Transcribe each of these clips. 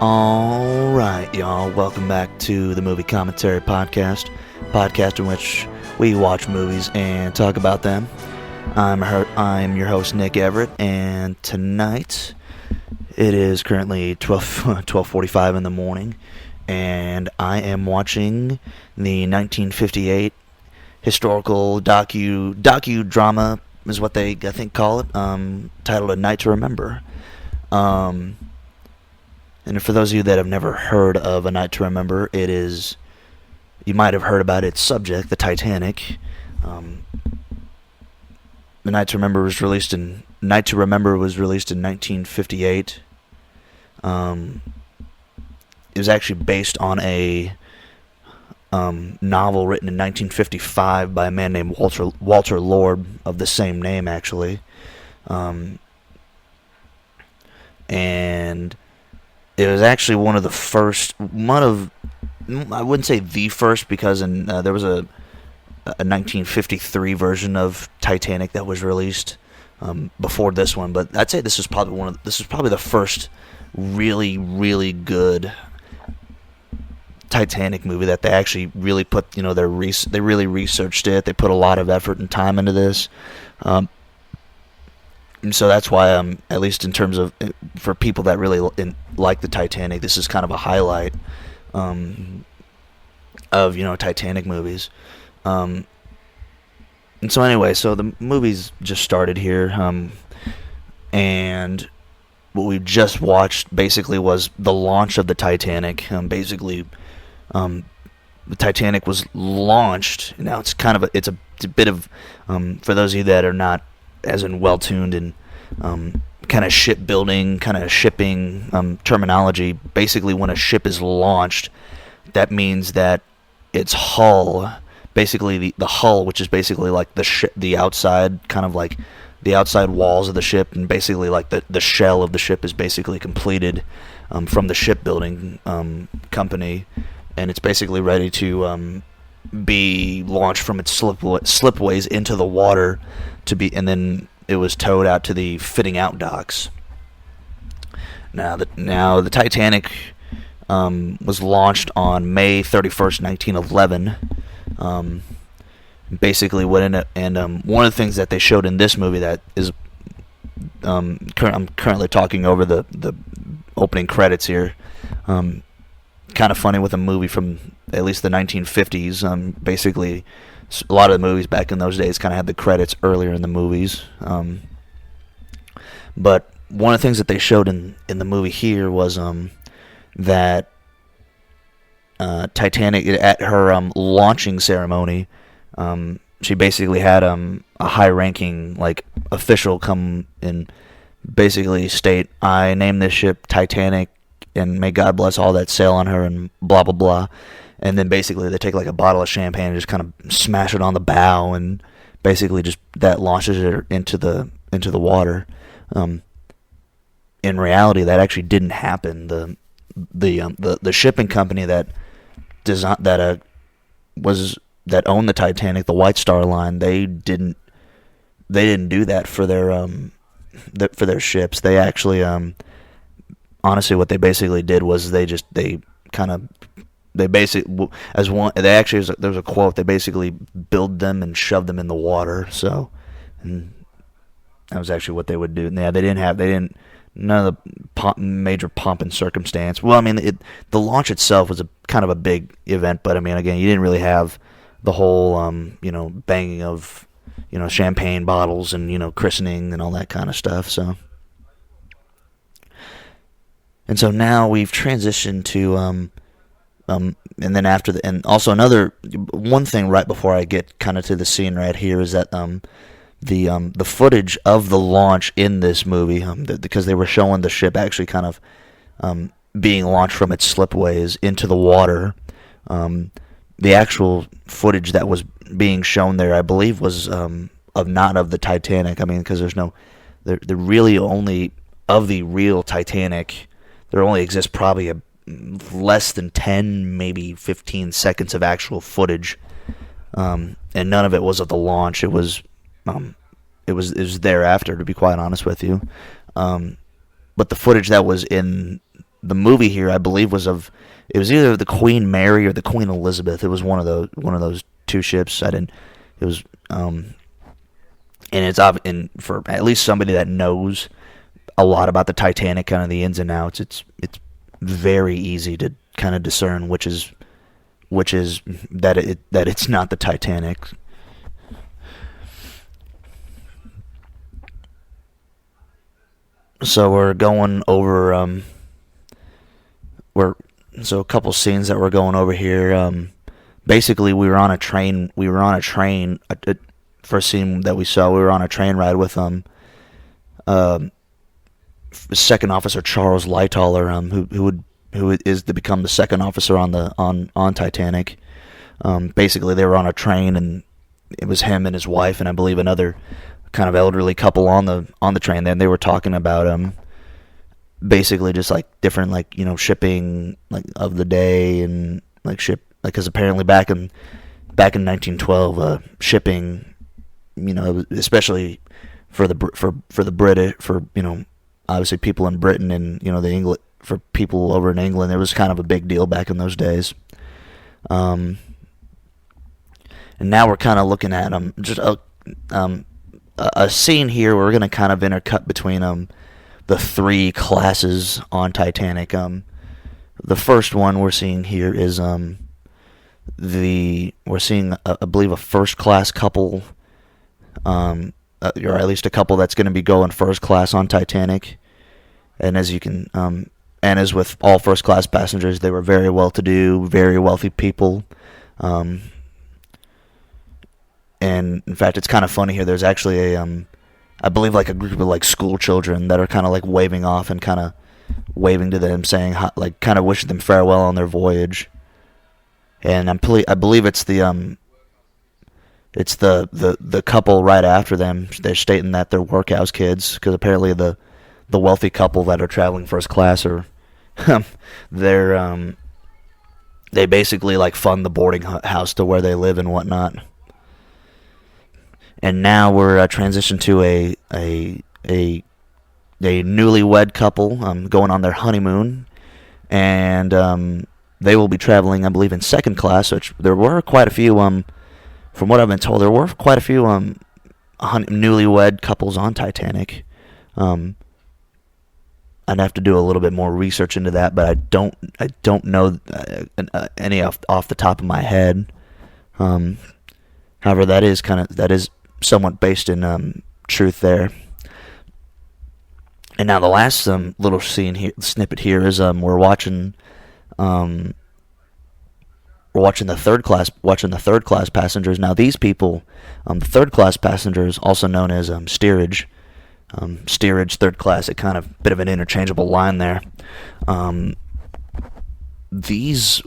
Alright, y'all, welcome back to the Movie Commentary Podcast in which we watch movies and talk about them. I'm your host, Nick Everett, and tonight it is currently 12:45 in the morning, and I am watching the 1958 historical docudrama, is what they, I think, call it, titled A Night to Remember. And for those of you that have never heard of A Night to Remember, you might have heard about its subject, the Titanic. The Night to Remember was released in 1958. It was actually based on a novel written in 1955 by a man named Walter Lord of the same name, actually. And it was actually I wouldn't say the first, because there was a 1953 version of Titanic that was released before this one, but I'd say this is probably the first really, really good Titanic movie that they actually really put, they really researched it. They put a lot of effort and time into this. And so that's why, at least in terms of, for people that really like the Titanic, this is kind of a highlight of, Titanic movies. And so anyway, so the movie's just started here, and what we just watched basically was the launch of the Titanic. The Titanic was launched. Now it's a bit of, for those of you that are not as in well-tuned in kind of shipbuilding, kind of shipping terminology. Basically, when a ship is launched, that means that its hull, basically the hull, which is basically like the outside, kind of like the outside walls of the ship, and basically like the shell of the ship is basically completed from the shipbuilding company, and it's basically ready to be launched from its slipways into the water and then it was towed out to the fitting out docks. Now the Titanic was launched on May 31st, 1911. Basically, one of the things that they showed in this movie that is, I'm currently talking over the opening credits here. Kind of funny with a movie from at least the 1950s. Basically, a lot of the movies back in those days kind of had the credits earlier in the movies. But one of the things that they showed in the movie here was that Titanic, at her launching ceremony, she basically had a high-ranking official come and basically state, "I named this ship Titanic, and may God bless all that sail on her," and blah blah blah. And then basically they take a bottle of champagne and just kind of smash it on the bow, and basically just that launches it into the water. In reality, that actually didn't happen. The shipping company that owned the Titanic, the White Star Line, they didn't do that for their ships. They actually honestly, what they basically did was there was a quote, they basically build them and shove them in the water. So, and that was actually what they would do. Yeah, none of the major pomp and circumstance. Well, I mean, the launch itself was a kind of a big event, but I mean, again, you didn't really have the whole, banging of, champagne bottles and, christening and all that kind of stuff. So, and so now we've transitioned to, and then after and also one thing right before I get kind of to the scene right here is that, the footage of the launch in this movie, because they were showing the ship actually kind of being launched from its slipways into the water. The actual footage that was being shown there, I believe, was not of the Titanic. I mean, because there really only of the real Titanic, there only exists probably less than 10, maybe 15 seconds of actual footage, and none of it was of the launch. It was thereafter, to be quite honest with you. But the footage that was in the movie here, I believe, it was either the Queen Mary or the Queen Elizabeth. It was one of those two ships. I didn't. It was and and for at least somebody that knows a lot about the Titanic, kind of the ins and outs, it's very easy to kind of discern which is that it's not the Titanic. So we're going over so a couple scenes that we're going over here. Basically, we were on a train. First scene that we saw, we were on a train ride with Second Officer Charles Lightoller, who is to become the second officer on Titanic. Basically, they were on a train, and it was him and his wife, and I believe another kind of elderly couple on the train. Then they were talking about basically just like different, like, you know, shipping, like, of the day, and like because apparently back in 1912, shipping, you know, especially for the British, for, you know, obviously people in Britain, and, you know, for people over in England, it was kind of a big deal back in those days. And now we're kind of looking at just a scene here where we're going to kind of intercut between the three classes on Titanic. The first one we're seeing here is we're seeing I believe a first class couple, or at least a couple that's going to be going first class on Titanic. And as you can and as with all first class passengers, they were very well to do, very wealthy people. And in fact, it's kind of funny here. There's actually I believe, like, a group of, like, school children that are kind of, like, waving off and kind of waving to them, saying, like, kind of wishing them farewell on their voyage. And I believe it's the couple right after them. They're stating that they're workhouse kids, because apparently the wealthy couple that are traveling first class are they basically, like, fund the boarding house to where they live and whatnot. And now we're transitioned to a newlywed couple going on their honeymoon, and they will be traveling, I believe, in second class. Which there were quite a few, from what I've been told, there were quite a few newlywed couples on Titanic. I'd have to do a little bit more research into that, but I don't know any off the top of my head. However, that is somewhat based in truth there. And now the last little snippet here is we're watching the third class passengers. Now these people, the third class passengers, also known as steerage, third class, a kind of bit of an interchangeable line there. These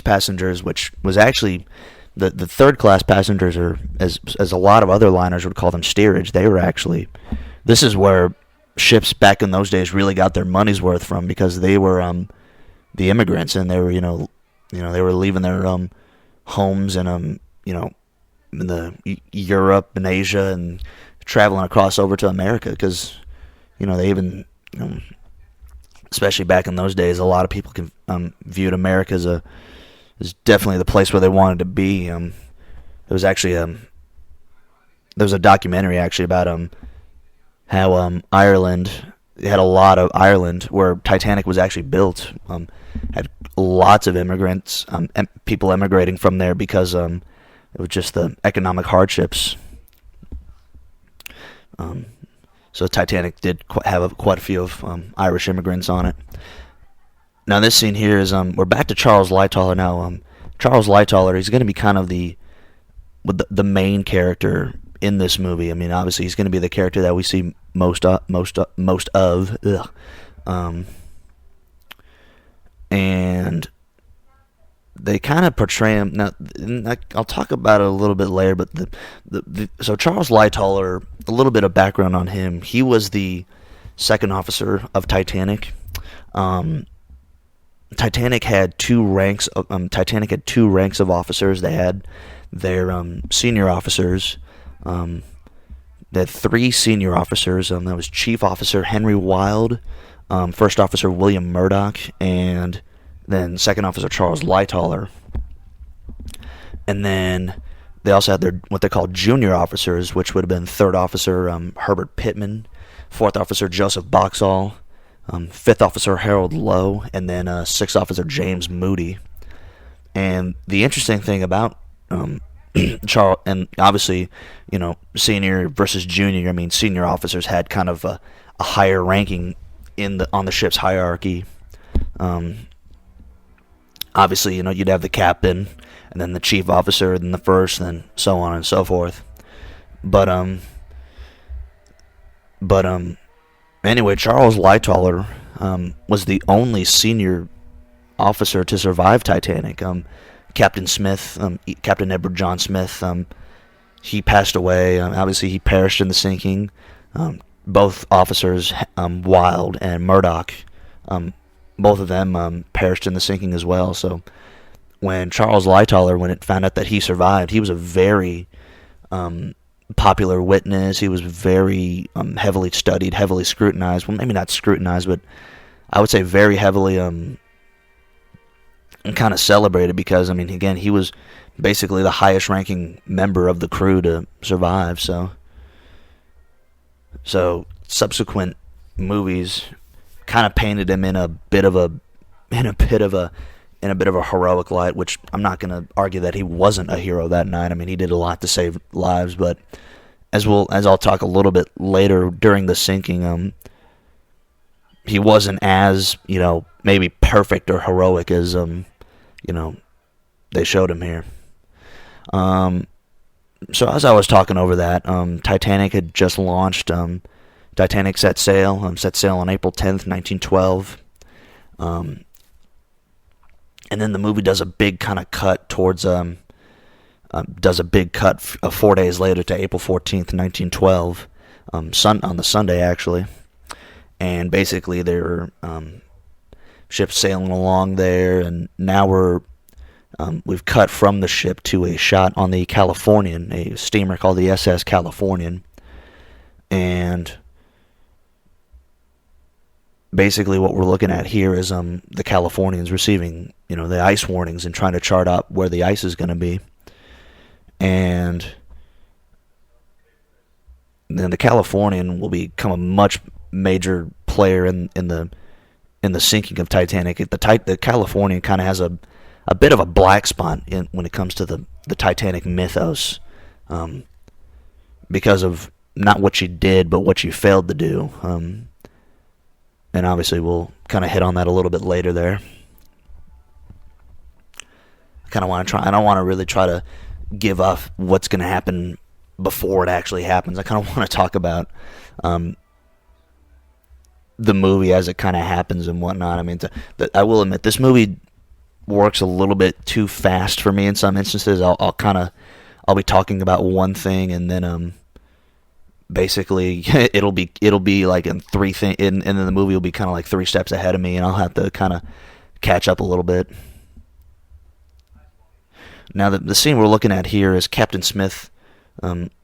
passengers, which was actually the third class passengers, are as a lot of other liners would call them steerage. They were actually, this is where ships back in those days really got their money's worth from, because they were the immigrants, and they were they were leaving their homes and in the Europe and Asia, and traveling across over to America, because they even especially back in those days, a lot of people viewed America as definitely the place where they wanted to be. There was actually there was a documentary actually about how Ireland, they had a lot of Ireland where Titanic was actually built, had lots of immigrants, people emigrating from there because it was just the economic hardships. So Titanic did have quite a few of Irish immigrants on it. Now this scene here is we're back to Charles Lightoller now. Charles Lightoller, he's going to be kind of the main character in this movie. I mean, obviously he's going to be the character that we see most of. And they kind of portray him. Now, I'll talk about it a little bit later, but so Charles Lightoller, a little bit of background on him. He was the second officer of Titanic. Titanic had two ranks of officers. They had their senior officers. They had three senior officers. That was Chief Officer Henry Wilde, First Officer William Murdoch, and then Second Officer Charles Lightoller. And then they also had their what they called junior officers, which would have been Third Officer Herbert Pittman, Fourth Officer Joseph Boxall, Fifth Officer Harold Lowe, and then Sixth Officer James Moody. And the interesting thing about Charles, and obviously, senior versus junior. I mean, senior officers had kind of a higher ranking on the ship's hierarchy. Obviously, you'd have the captain, and then the chief officer, then the first, and so on and so forth. But anyway, Charles Lightoller was the only senior officer to survive Titanic. Captain Smith, Captain Edward John Smith, he passed away. Obviously, he perished in the sinking. Both officers, Wilde and Murdoch, both of them perished in the sinking as well. So when Charles Lightoller, when it found out that he survived, he was a very popular witness. He was very heavily studied, heavily scrutinized. Well, maybe not scrutinized, but I would say very heavily kind of celebrated because, again, he was basically the highest ranking member of the crew to survive. So subsequent movies kind of painted him in a bit of a heroic light, which I'm not going to argue that he wasn't a hero that night. He did a lot to save lives, but as I'll talk a little bit later during the sinking, he wasn't as, maybe perfect or heroic as they showed him here. So as I was talking over that, Titanic had just launched. Titanic set sail on April 10th, 1912. And then the movie does a big kind of cut towards, 4 days later to April 14th, 1912, on the Sunday, actually. And basically they're ships sailing along there, and now we've cut from the ship to a shot on the Californian, a steamer called the SS Californian. And basically what we're looking at here is the Californians receiving, the ice warnings and trying to chart out where the ice is going to be. And then the Californian will become a much major player in the sinking of Titanic. The Californian kind of has a bit of a black spot when it comes to the Titanic mythos, because of not what she did, but what she failed to do. And obviously we'll kind of hit on that a little bit later there. I don't want to really try to give off what's going to happen before it actually happens. I kind of want to talk about the movie as it kind of happens and whatnot. I will admit, this movie works a little bit too fast for me in some instances. I'll be talking about one thing, and then basically it'll be like in three things, and then the movie will be kind of like 3 steps ahead of me, and I'll have to kind of catch up a little bit. Now the scene we're looking at here is Captain Smith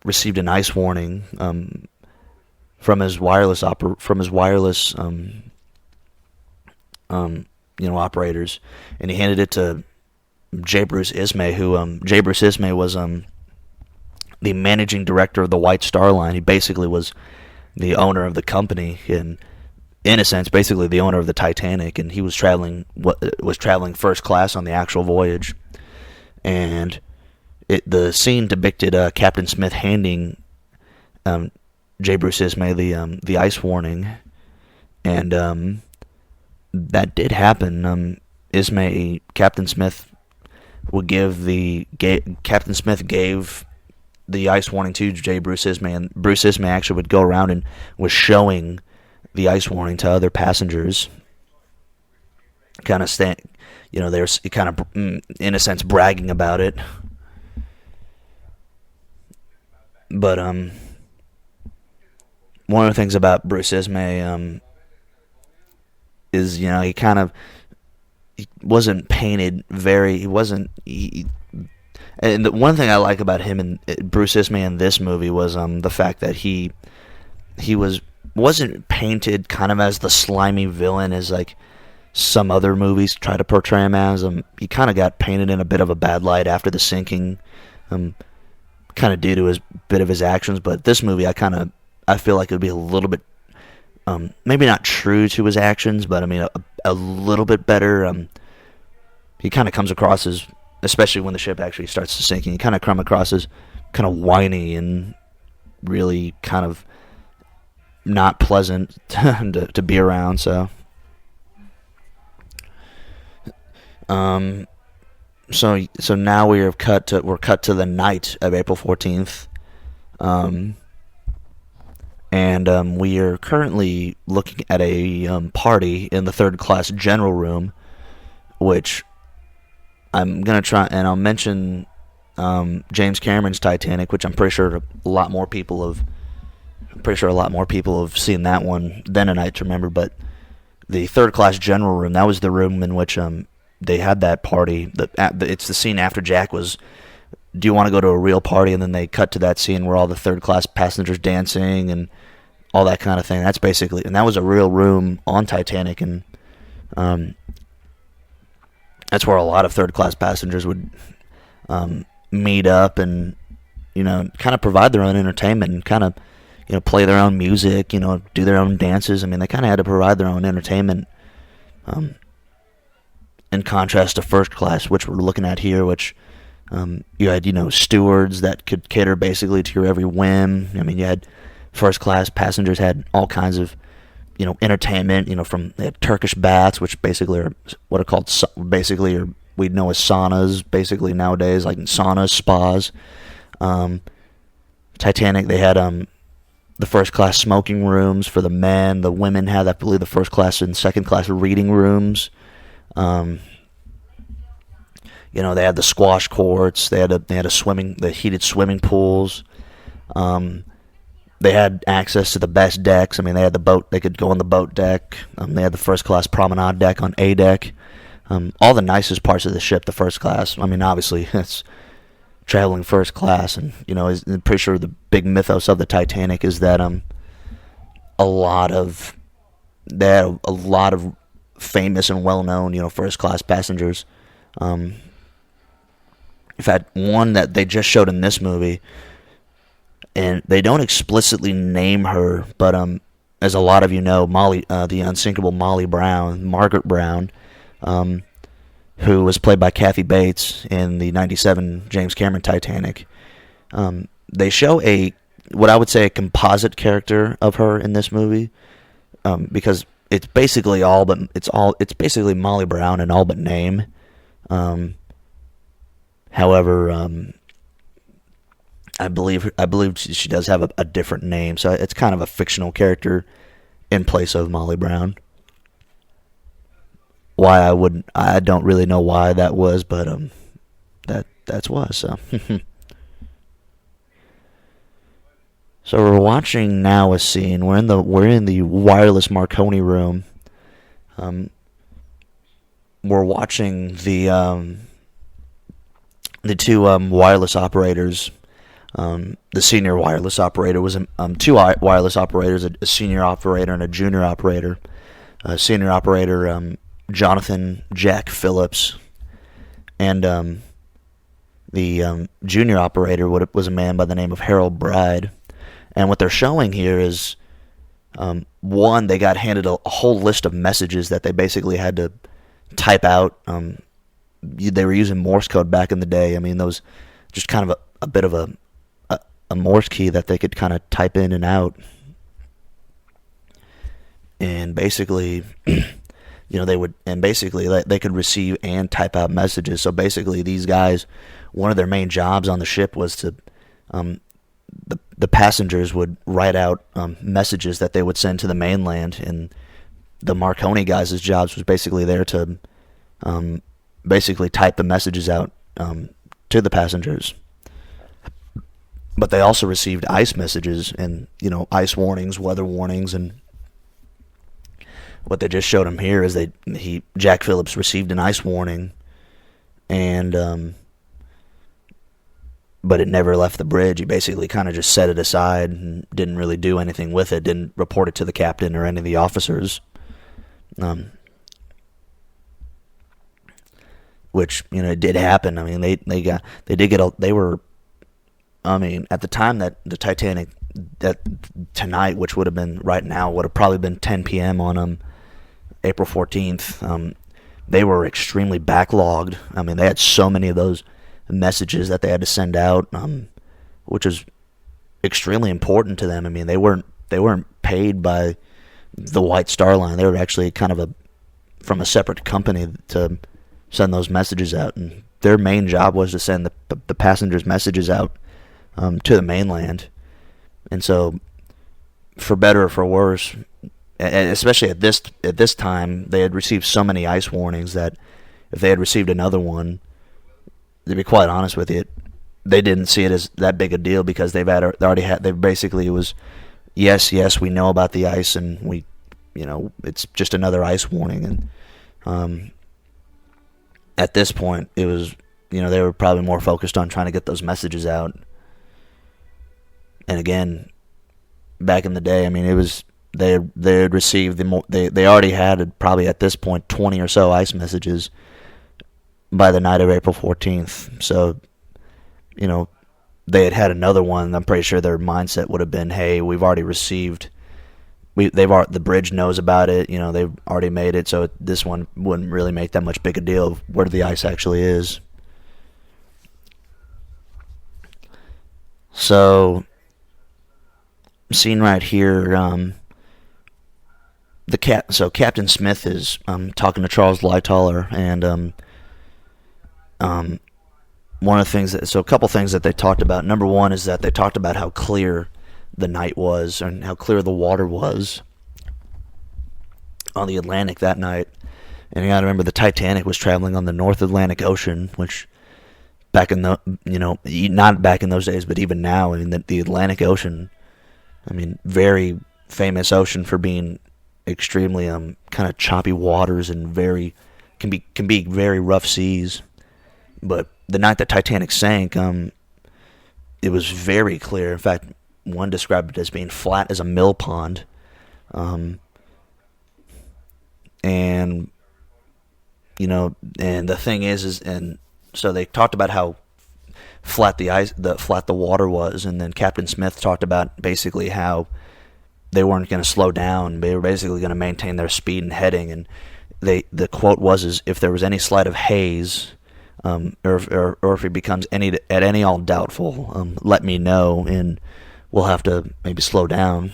received an ice warning from his wireless operators, and he handed it to J. Bruce Ismay, who J. Bruce Ismay was the managing director of the White Star Line. He basically was the owner of the company, and in a sense, basically the owner of the Titanic, and he was traveling first class on the actual voyage. And the scene depicted Captain Smith handing J. Bruce Ismay the ice warning, and that did happen. Captain Smith gave the ice warning to J. Bruce Ismay, and Bruce Ismay actually would go around and was showing the ice warning to other passengers. Kind of there's kind of, in a sense, bragging about it. But one of the things about Bruce Ismay is, he wasn't painted very. And the one thing I like about him and Bruce Ismay in this movie was the fact that he was wasn't painted kind of as the slimy villain as like some other movies try to portray him as. He kind of got painted in a bit of a bad light after the sinking, kind of due to his bit of his actions. But this movie, I feel like it would be a little bit, maybe not true to his actions, but I mean a little bit better. He kind of comes across as, especially when the ship actually starts to sink, he kind of come across as kind of whiny and really kind of not pleasant to be around. So, so now we're cut to the night of April 14th, and we are currently looking at a party in the third class general room, which I'm gonna try, and I'll mention James Cameron's Titanic, which I'm pretty sure a lot more people have seen that one than A Night to Remember. But the third class general room, that was the room in which they had that party. It's the scene after Jack was, do you want to go to a real party? And then they cut to that scene where all the third class passengers dancing and all that kind of thing. That's basically, and that was a real room on Titanic, and that's where a lot of third class passengers would meet up and, kind of provide their own entertainment and kind of, play their own music, do their own dances. I mean, they kind of had to provide their own entertainment, in contrast to first class, which we're looking at here, which you had, stewards that could cater basically to your every whim. I mean, you had first class passengers had all kinds of, entertainment, from they had Turkish baths, which basically are what are called, basically, or we know as saunas, basically nowadays, like saunas, spas. Titanic, they had the first class smoking rooms for the men. The women had, I believe, the first class and second class reading rooms. They had the squash courts. They had the heated swimming pools. They had access to the best decks. I mean, they had the boat. They could go on the boat deck. They had the first class promenade deck on A deck. All the nicest parts of the ship, the first class. I mean, obviously, it's traveling first class, and I'm pretty sure the big mythos of the Titanic is that a lot of famous and well-known first class passengers. In fact, one that they just showed in this movie, and they don't explicitly name her, but as a lot of you know, Molly, the unsinkable Molly Brown, Margaret Brown, who was played by Kathy Bates in the '97 James Cameron Titanic. They show what I would say a composite character of her in this movie, because it's basically it's basically Molly Brown in all but name. However, I believe she does have a different name, so it's kind of a fictional character in place of Molly Brown. Why I don't really know why that was, but that's why. So, so we're watching now a scene. We're in the wireless Marconi room. We're watching the two wireless operators. The senior wireless operator was two wireless operators, a senior operator and a junior operator. Senior operator Jonathan Jack Phillips, and the junior operator was a man by the name of Harold Bride. And what they're showing here is, one, they got handed a whole list of messages that they basically had to type out. They were using Morse code back in the day. I mean, those just kind of a bit of a Morse key that they could kind of type in and out. And basically, they could receive and type out messages. So basically, these guys, one of their main jobs on the ship was to, the passengers would write out messages that they would send to the mainland, and the Marconi guys' jobs was basically there to basically type the messages out to the passengers. But they also received ice messages and, ice warnings, weather warnings, and what they just showed him here is Jack Phillips received an ice warning, and but it never left the bridge. He basically kind of just set it aside and didn't really do anything with it, didn't report it to the captain or any of the officers. Which, it did happen. I mean, they were, at the time that the Titanic, that tonight, which would have been right now, would have probably been 10 p.m. on April 14th, they were extremely backlogged. I mean, they had so many of those messages that they had to send out, which is extremely important to them. I mean, they weren't paid by the White Star Line. They were actually kind of from a separate company to send those messages out, and their main job was to send the passengers' messages out to the mainland. And so, for better or for worse, especially at this time, they had received so many ice warnings that if they had received another one, to be quite honest with you, they didn't see it as that big a deal, because they basically, it was yes, we know about the ice, and we, it's just another ice warning. And at this point, it was, they were probably more focused on trying to get those messages out. And again, back in the day, I mean, it was, they had received they already had probably at this point 20 or so ice messages by the night of April 14th. So, they had another one. I'm pretty sure their mindset would have been, hey, we've already received, the bridge knows about it, they've already made it, so this one wouldn't really make that much big a deal of where the ice actually is. So, scene right here, Captain Smith is talking to Charles Lightoller, and one of the things a couple things that they talked about. Number one is that they talked about how clear the night was, and how clear the water was on the Atlantic that night. And you got to remember, the Titanic was traveling on the North Atlantic Ocean, which back in the not back in those days, but even now, I mean, the Atlantic Ocean, I mean, very famous ocean for being extremely kind of choppy waters and can be very rough seas. But the night that Titanic sank, it was very clear. In fact, one described it as being flat as a mill pond. And and the thing is and so they talked about how flat the water was, and then Captain Smith talked about basically how they weren't going to slow down. They were basically going to maintain their speed and heading. And the quote was, if there was any slight of haze, or if it becomes at any all doubtful, let me know, and we'll have to maybe slow down.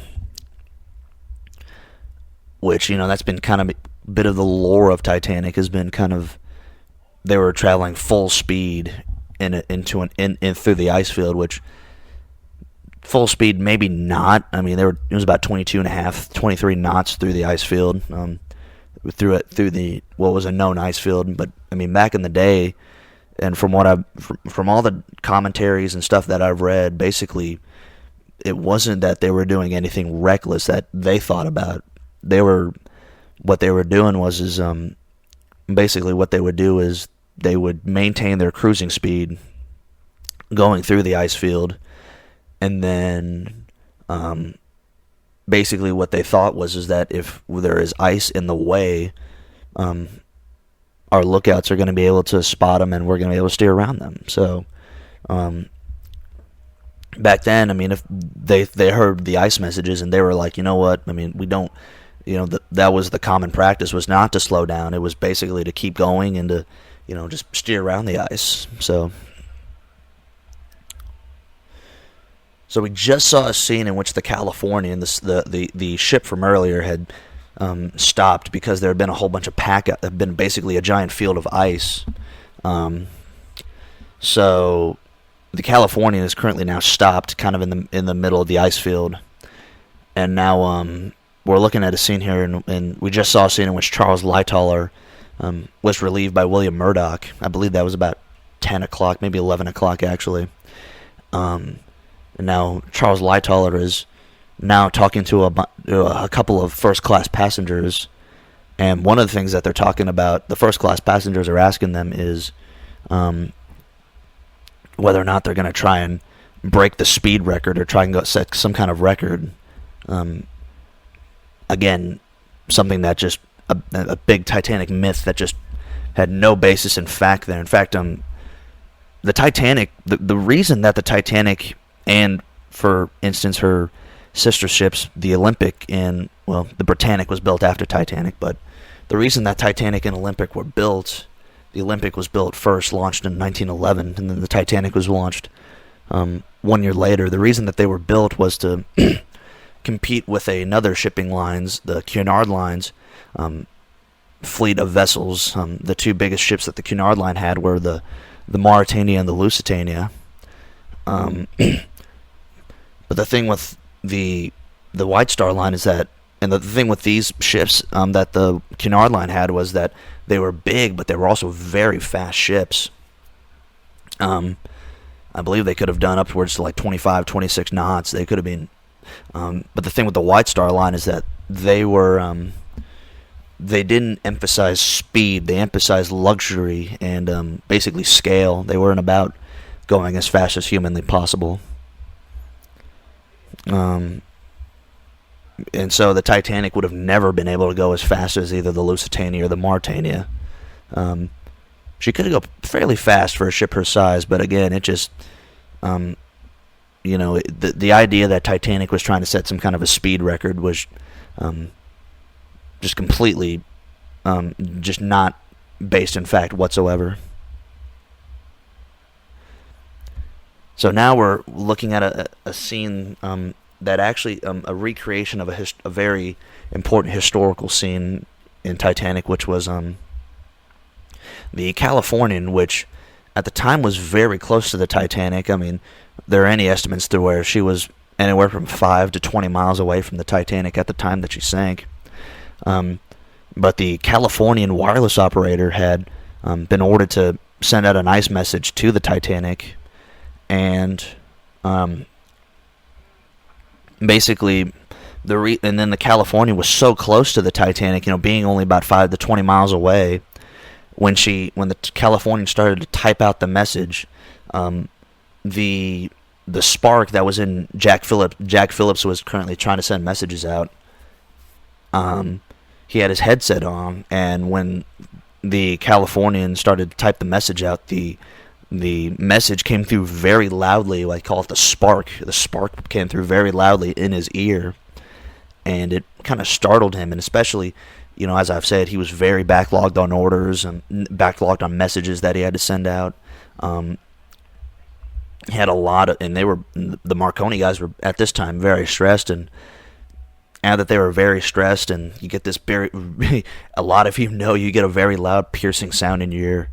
Which, that's been kind of a bit of the lore of Titanic, has been kind of, they were traveling full speed in through the ice field, which full speed maybe not. I mean, it was about 23 knots through the ice field, through what was a known ice field. But I mean, back in the day, and from all the commentaries and stuff that I've read, basically, it wasn't that they were doing anything reckless that they thought about. What they were doing was basically what they would do is they would maintain their cruising speed going through the ice field, and then basically what they thought was that if there is ice in the way, our lookouts are going to be able to spot them, and we're going to be able to steer around them. So back then, I mean, if they heard the ice messages and they were like, you know what, I mean, we don't, that was the common practice, was not to slow down. It was basically to keep going and to, just steer around the ice. So we just saw a scene in which the Californian, the ship from earlier, had stopped because there had been a whole bunch of had been basically a giant field of ice. So the Californian is currently now stopped, kind of in the middle of the ice field, and now we're looking at a scene here, and we just saw a scene in which Charles Lightoller was relieved by William Murdoch. I believe that was about 10 o'clock, maybe 11 o'clock actually. And now Charles Lightoller is now talking to a couple of first-class passengers, and one of the things that they're talking about, the first-class passengers are asking them is, whether or not they're going to try and break the speed record or try and go set some kind of record. Again, something that just a big Titanic myth that just had no basis in fact there. In fact, the Titanic, the reason that the Titanic and, for instance, her sister ships, the Olympic and, well, the Britannic was built after Titanic, but the reason that Titanic and Olympic were built, the Olympic was built first, launched in 1911, and then the Titanic was launched 1 year later. The reason that they were built was to compete with another shipping lines, the Cunard lines, fleet of vessels. The two biggest ships that the Cunard line had were the Mauretania and the Lusitania. But the thing with the White Star line is that, and the thing with these ships that the Cunard line had was that they were big, but they were also very fast ships. I believe they could have done upwards to like 25, 26 knots. They could have been. But the thing with the White Star line is that they were, they didn't emphasize speed. They emphasized luxury and basically scale. They weren't about going as fast as humanly possible. And so the Titanic would have never been able to go as fast as either the Lusitania or the Mauretania. She could go fairly fast for a ship her size, but again, it just, the idea that Titanic was trying to set some kind of a speed record was just completely just not based in fact whatsoever. So now we're looking at a scene that actually, a recreation of a very important historical scene in Titanic, which was the Californian, which at the time was very close to the Titanic. I mean, there are any estimates to where she was anywhere from 5 to 20 miles away from the Titanic at the time that she sank. But the Californian wireless operator had been ordered to send out an ice message to the Titanic, and basically and then the Californian was so close to the Titanic, being only about 5 to 20 miles away, when the Californian started to type out the message, the spark that was in Jack Phillips was currently trying to send messages out. He had his headset on, and when the Californian started to type the message out, the message came through very loudly. I call it the spark. The spark came through very loudly in his ear, and it kind of startled him. And especially, as I've said, he was very backlogged on orders and backlogged on messages that he had to send out. He had a lot of, and the Marconi guys were at this time very stressed, and now that they were very stressed, and you get this a lot of you get a very loud, piercing sound in your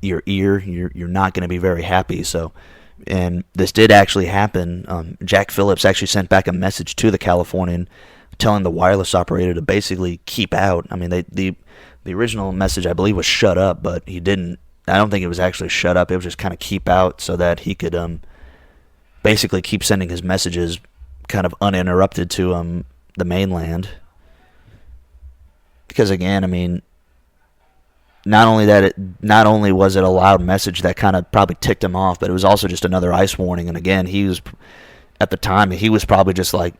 ear, you're not going to be very happy. So, and this did actually happen. Jack Phillips actually sent back a message to the Californian, telling the wireless operator to basically keep out. I mean, the original message, I believe, was shut up, but he didn't. I don't think it was actually shut up. It was just kind of keep out, so that he could basically keep sending his messages kind of uninterrupted to the mainland. Because again, I mean, not only was it a loud message that kind of probably ticked him off, but it was also just another ice warning. And again, at the time he was probably just like,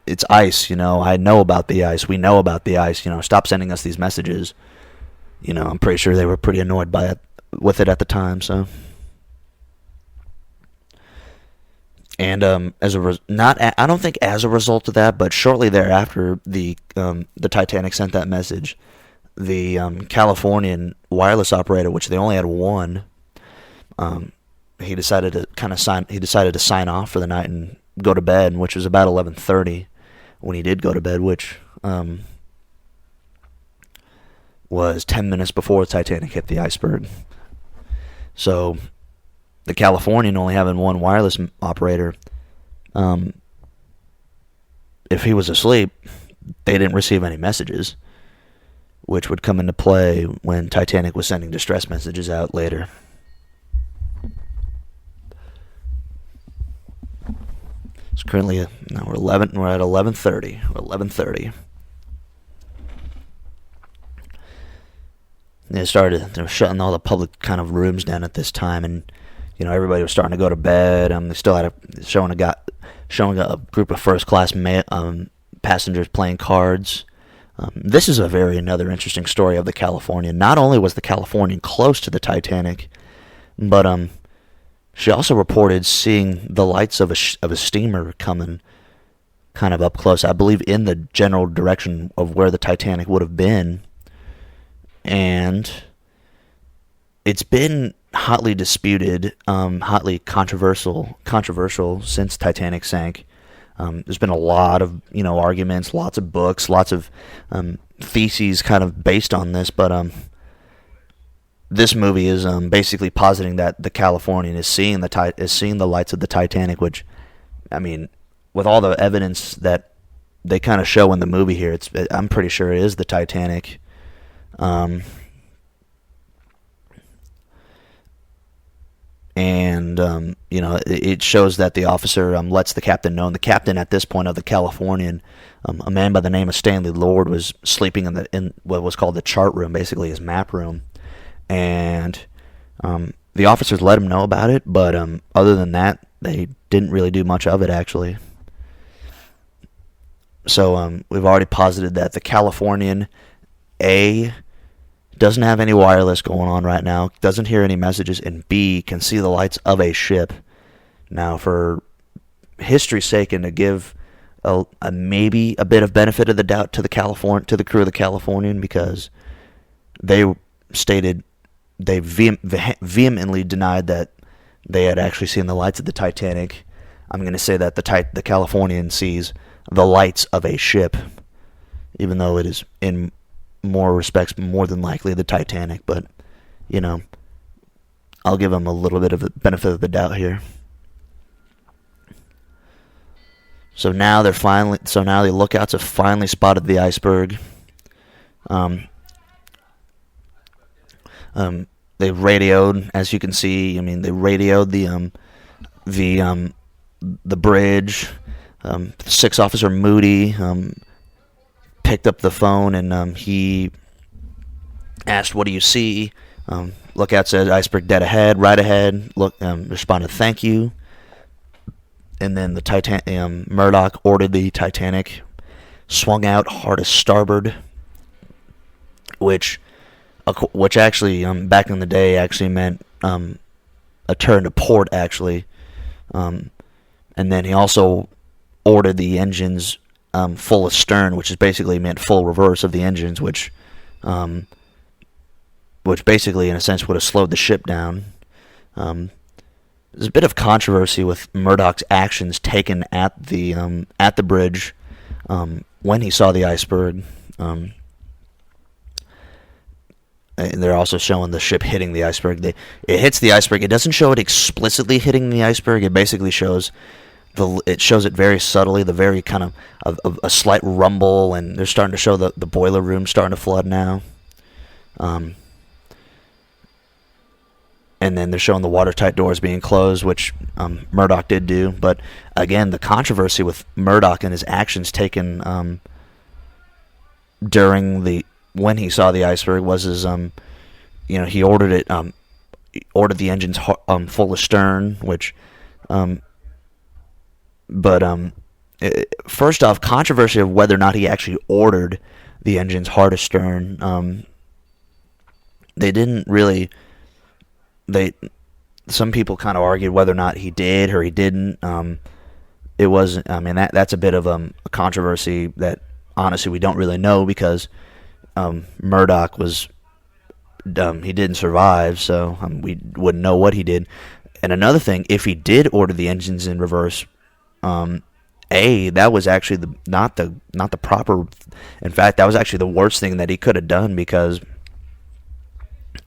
it's ice, I know about the ice. We know about the ice. Stop sending us these messages. I'm pretty sure they were pretty annoyed with it at the time. So, and I don't think as a result of that, but shortly thereafter, the Titanic sent that message. The Californian wireless operator, which they only had one, he decided to sign off for the night and go to bed, which was about 11:30 when he did go to bed, which was 10 minutes before the Titanic hit the iceberg. So the Californian only having one wireless operator, if he was asleep, they didn't receive any messages, which would come into play when Titanic was sending distress messages out later. It's currently now we're at 11:30. 11:30. They were shutting all the public kind of rooms down at this time, and everybody was starting to go to bed. They still had showing a group of first class passengers playing cards. This is another interesting story of the Californian. Not only was the Californian close to the Titanic, but she also reported seeing the lights of a steamer coming kind of up close, I believe in the general direction of where the Titanic would have been. And it's been hotly disputed, hotly controversial since Titanic sank. There's been a lot of arguments, lots of books, lots of theses kind of based on this, but this movie is basically positing that the Californian is seeing the lights of the Titanic, which, I mean, with all the evidence that they kind of show in the movie here, I'm pretty sure it is the Titanic. It shows that the officer lets the captain know. And the captain at this point of the Californian, a man by the name of Stanley Lord, was sleeping in what was called the chart room, basically his map room. And the officers let him know about it, but other than that, they didn't really do much of it, actually. So we've already posited that the Californian, A, doesn't have any wireless going on right now, doesn't hear any messages, and B, can see the lights of a ship. Now, for history's sake, and to give maybe a bit of benefit of the doubt to the crew of the Californian, because they stated they vehemently denied that they had actually seen the lights of the Titanic. I'm going to say that the Californian sees the lights of a ship, even though it is in more respects more than likely the Titanic. But I'll give them a little bit of the benefit of the doubt here. So now the lookouts have finally spotted the iceberg. They radioed, as you can see. They radioed the bridge. Sixth Officer Moody picked up the phone, and he asked, "What do you see?" Lookout said, "Iceberg dead ahead, right ahead." Responded, "Thank you." And then the Murdoch ordered the Titanic swung out hardest starboard, which actually back in the day actually meant a turn to port, actually. And then he also ordered the engines full astern, which is basically meant full reverse of the engines, which basically in a sense would have slowed the ship down. There's a bit of controversy with Murdoch's actions taken at the bridge when he saw the iceberg. And they're also showing the ship hitting the iceberg. It hits the iceberg. It doesn't show it explicitly hitting the iceberg. It basically shows it very subtly, the very kind of a slight rumble, and they're starting to show the boiler room starting to flood now. And then they're showing the watertight doors being closed, which Murdoch did do. But again, the controversy with Murdoch and his actions taken when he saw the iceberg was he ordered the engines full astern, which first off, controversy of whether or not he actually ordered the engines hard astern. They didn't really. Some people kind of argued whether or not he did or he didn't. It wasn't. That's a bit of a controversy that honestly we don't really know, because Murdoch he didn't survive, so we wouldn't know what he did. And another thing, if he did order the engines in reverse, that was actually not the proper. In fact, that was actually the worst thing that he could have done, because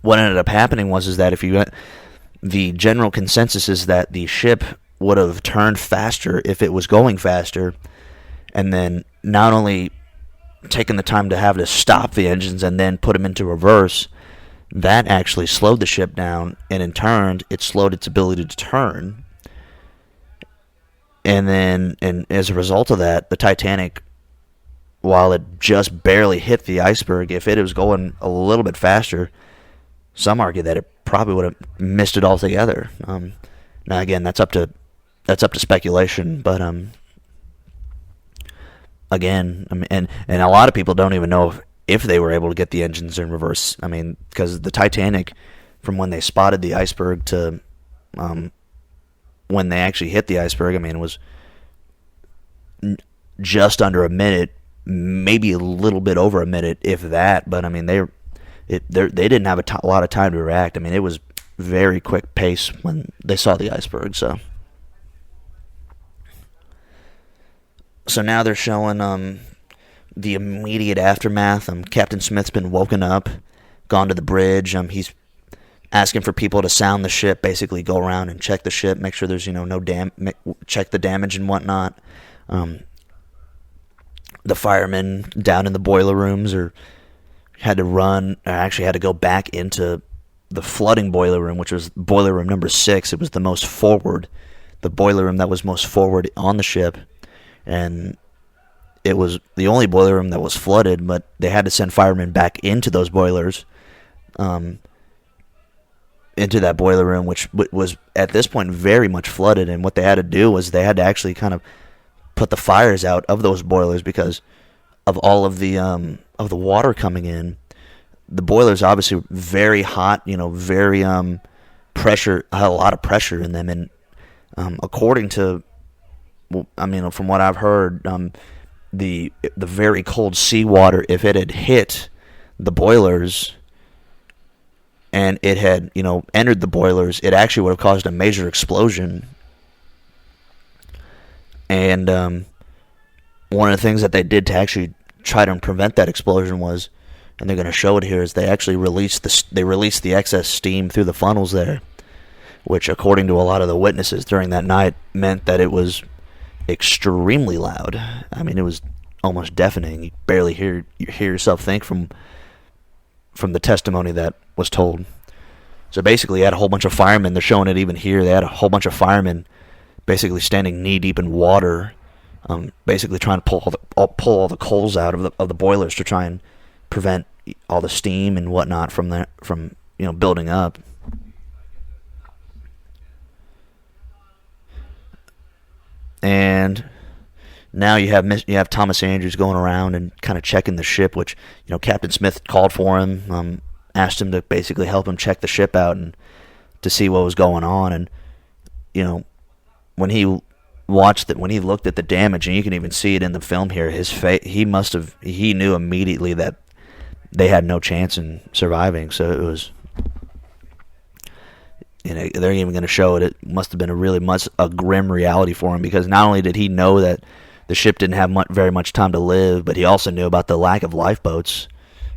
what ended up happening was that the general consensus is that the ship would have turned faster if it was going faster, and then not only taking the time to have to stop the engines and then put them into reverse, that actually slowed the ship down, and in turn, it slowed its ability to turn. And as a result of that, the Titanic, while it just barely hit the iceberg, if it was going a little bit faster, some argue that it probably would have missed it altogether. Now again, that's up to speculation, but again, I mean, and a lot of people don't even know if they were able to get the engines in reverse. I mean, because the Titanic, from when they spotted the iceberg to when they actually hit the iceberg, I mean, it was just under a minute, maybe a little bit over a minute, if that. But I mean, they didn't have a lot of time to react. I mean, it was very quick pace when they saw the iceberg. So now they're showing the immediate aftermath. Captain Smith's been woken up, gone to the bridge. He's asking for people to sound the ship, basically go around and check the ship, make sure there's check the damage and whatnot. The firemen down in the boiler rooms had to go back into the flooding boiler room, which was boiler room number 6. It was the boiler room that was most forward on the ship, and it was the only boiler room that was flooded, but they had to send firemen back into those boilers, into that boiler room, which was at this point very much flooded. And what they had to do was they had to actually kind of put the fires out of those boilers because of all of the water coming in. The boilers obviously very hot, very pressure, had a lot of pressure in them, and according to, from what I've heard, the very cold seawater, if it had hit the boilers and it had, entered the boilers, it actually would have caused a major explosion. And one of the things that they did to actually try to prevent that explosion was, and they're going to show it here, is they actually released the excess steam through the funnels there, which, according to a lot of the witnesses during that night, meant that it was extremely loud. I mean, it was almost deafening. You barely hear yourself think from the testimony that was told. So basically, you had a whole bunch of firemen. They're showing it even here. They had a whole bunch of firemen basically standing knee deep in water, basically trying to pull all the coals out of the boilers to try and prevent all the steam and whatnot from building up. And now you have Thomas Andrews going around and kind of checking the ship, which Captain Smith called for him, asked him to basically help him check the ship out and to see what was going on. And when he looked at the damage, and you can even see it in the film here, his face, he knew immediately that they had no chance in surviving. So it was, they're even going to show it. It must have been a grim reality for him, because not only did he know that the ship didn't have very much time to live, but he also knew about the lack of lifeboats.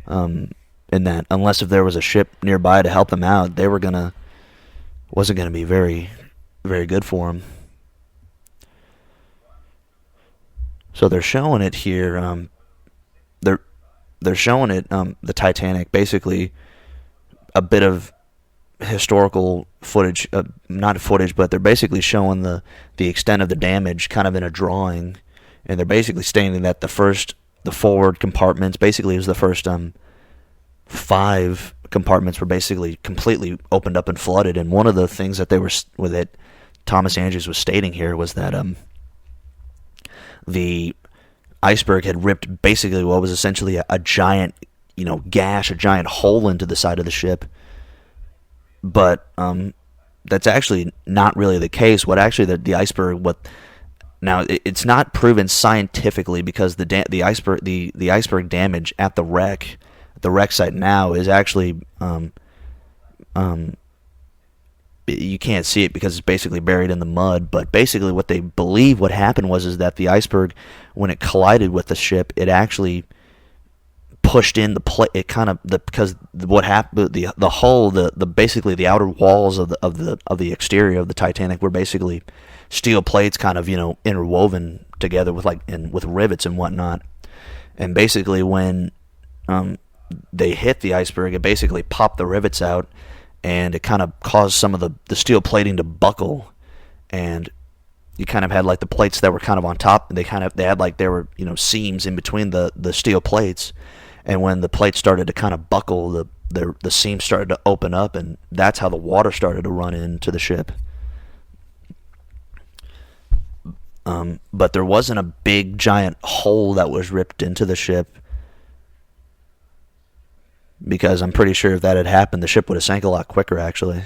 And that unless if there was a ship nearby to help him out, wasn't going to be very, very good for him. So they're showing it here. They're showing it, the Titanic, basically a bit of historical footage, not footage, but they're basically showing the extent of the damage kind of in a drawing, and they're basically stating that the forward compartments, basically it was the first 5 compartments were basically completely opened up and flooded. And one of the things that Thomas Andrews was stating here was that the iceberg had ripped basically what was essentially a giant, gash, a giant hole into the side of the ship. But that's actually not really the case. What actually the iceberg, now it's not proven scientifically, because the iceberg damage at the wreck site now is actually you can't see it because it's basically buried in the mud. But basically what they believe what happened was that the iceberg, when it collided with the ship, it actually pushed in the plate. It kind of because what happened, the hull, basically the outer walls of the exterior of the Titanic were basically steel plates, kind of interwoven together with rivets and whatnot. And basically when they hit the iceberg, it basically popped the rivets out, and it kind of caused some of the steel plating to buckle, and you kind of had like the plates that were kind of on top, and there were seams in between the steel plates, and when the plates started to kind of buckle, the seams started to open up, and that's how the water started to run into the ship. But there wasn't a big giant hole that was ripped into the ship, because I'm pretty sure if that had happened, the ship would have sank a lot quicker, actually.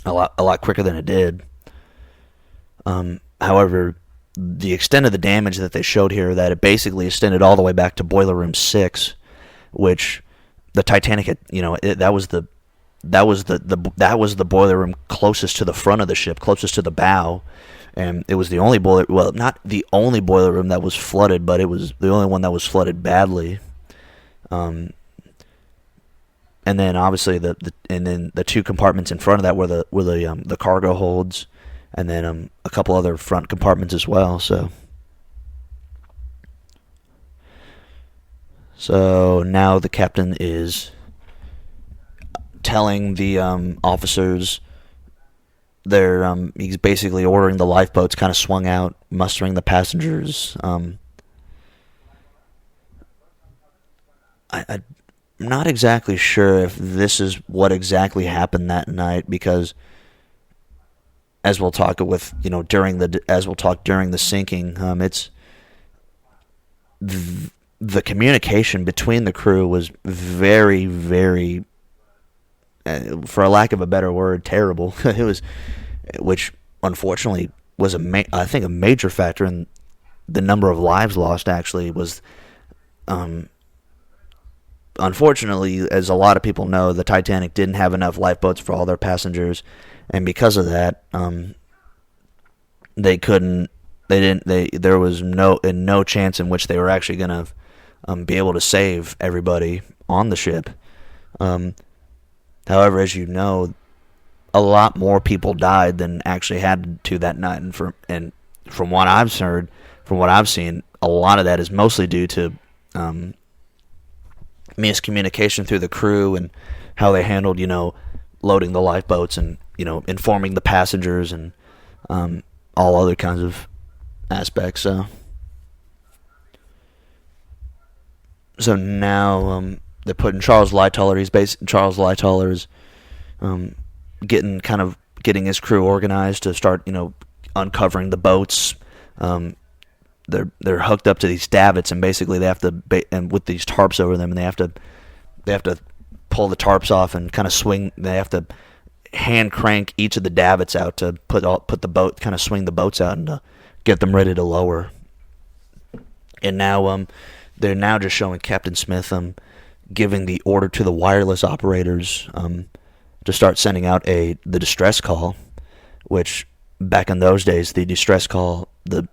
A lot quicker than it did. However, the extent of the damage that they showed here, that it basically extended all the way back to Boiler Room 6, which the Titanic had, that was the boiler room closest to the front of the ship, closest to the bow, and it was the only boiler, well, not the only boiler room that was flooded, but it was the only one that was flooded badly. And then obviously the two compartments in front of that were the cargo holds, and then a couple other front compartments as well. So now the captain is telling the officers, he's basically ordering the lifeboats kind of swung out, mustering the passengers. I'm not exactly sure if this is what exactly happened that night, because as we'll talk during the sinking, it's the communication between the crew was very, very, for a lack of a better word, terrible. It was, which unfortunately was I think a major factor in the number of lives lost. Actually, was, unfortunately, as a lot of people know, the Titanic didn't have enough lifeboats for all their passengers, and because of that, there was no chance in which they were actually going to be able to save everybody on the ship. However, as you know, a lot more people died than actually had to that night, and from what I've heard, from what I've seen, a lot of that is mostly due to miscommunication through the crew and how they handled, loading the lifeboats and, informing the passengers and all other kinds of aspects. So now they're putting Charles Lightoller. Charles Lightoller is getting his crew organized to start, uncovering the boats. They're hooked up to these davits, and basically they have to, and with these tarps over them, and they have to pull the tarps off and kind of swing. They have to hand crank each of the davits out to put the boat, kind of swing the boats out and get them ready to lower. And now they're now just showing Captain Smith giving the order to the wireless operators to start sending out the distress call, which back in those days, the distress call, the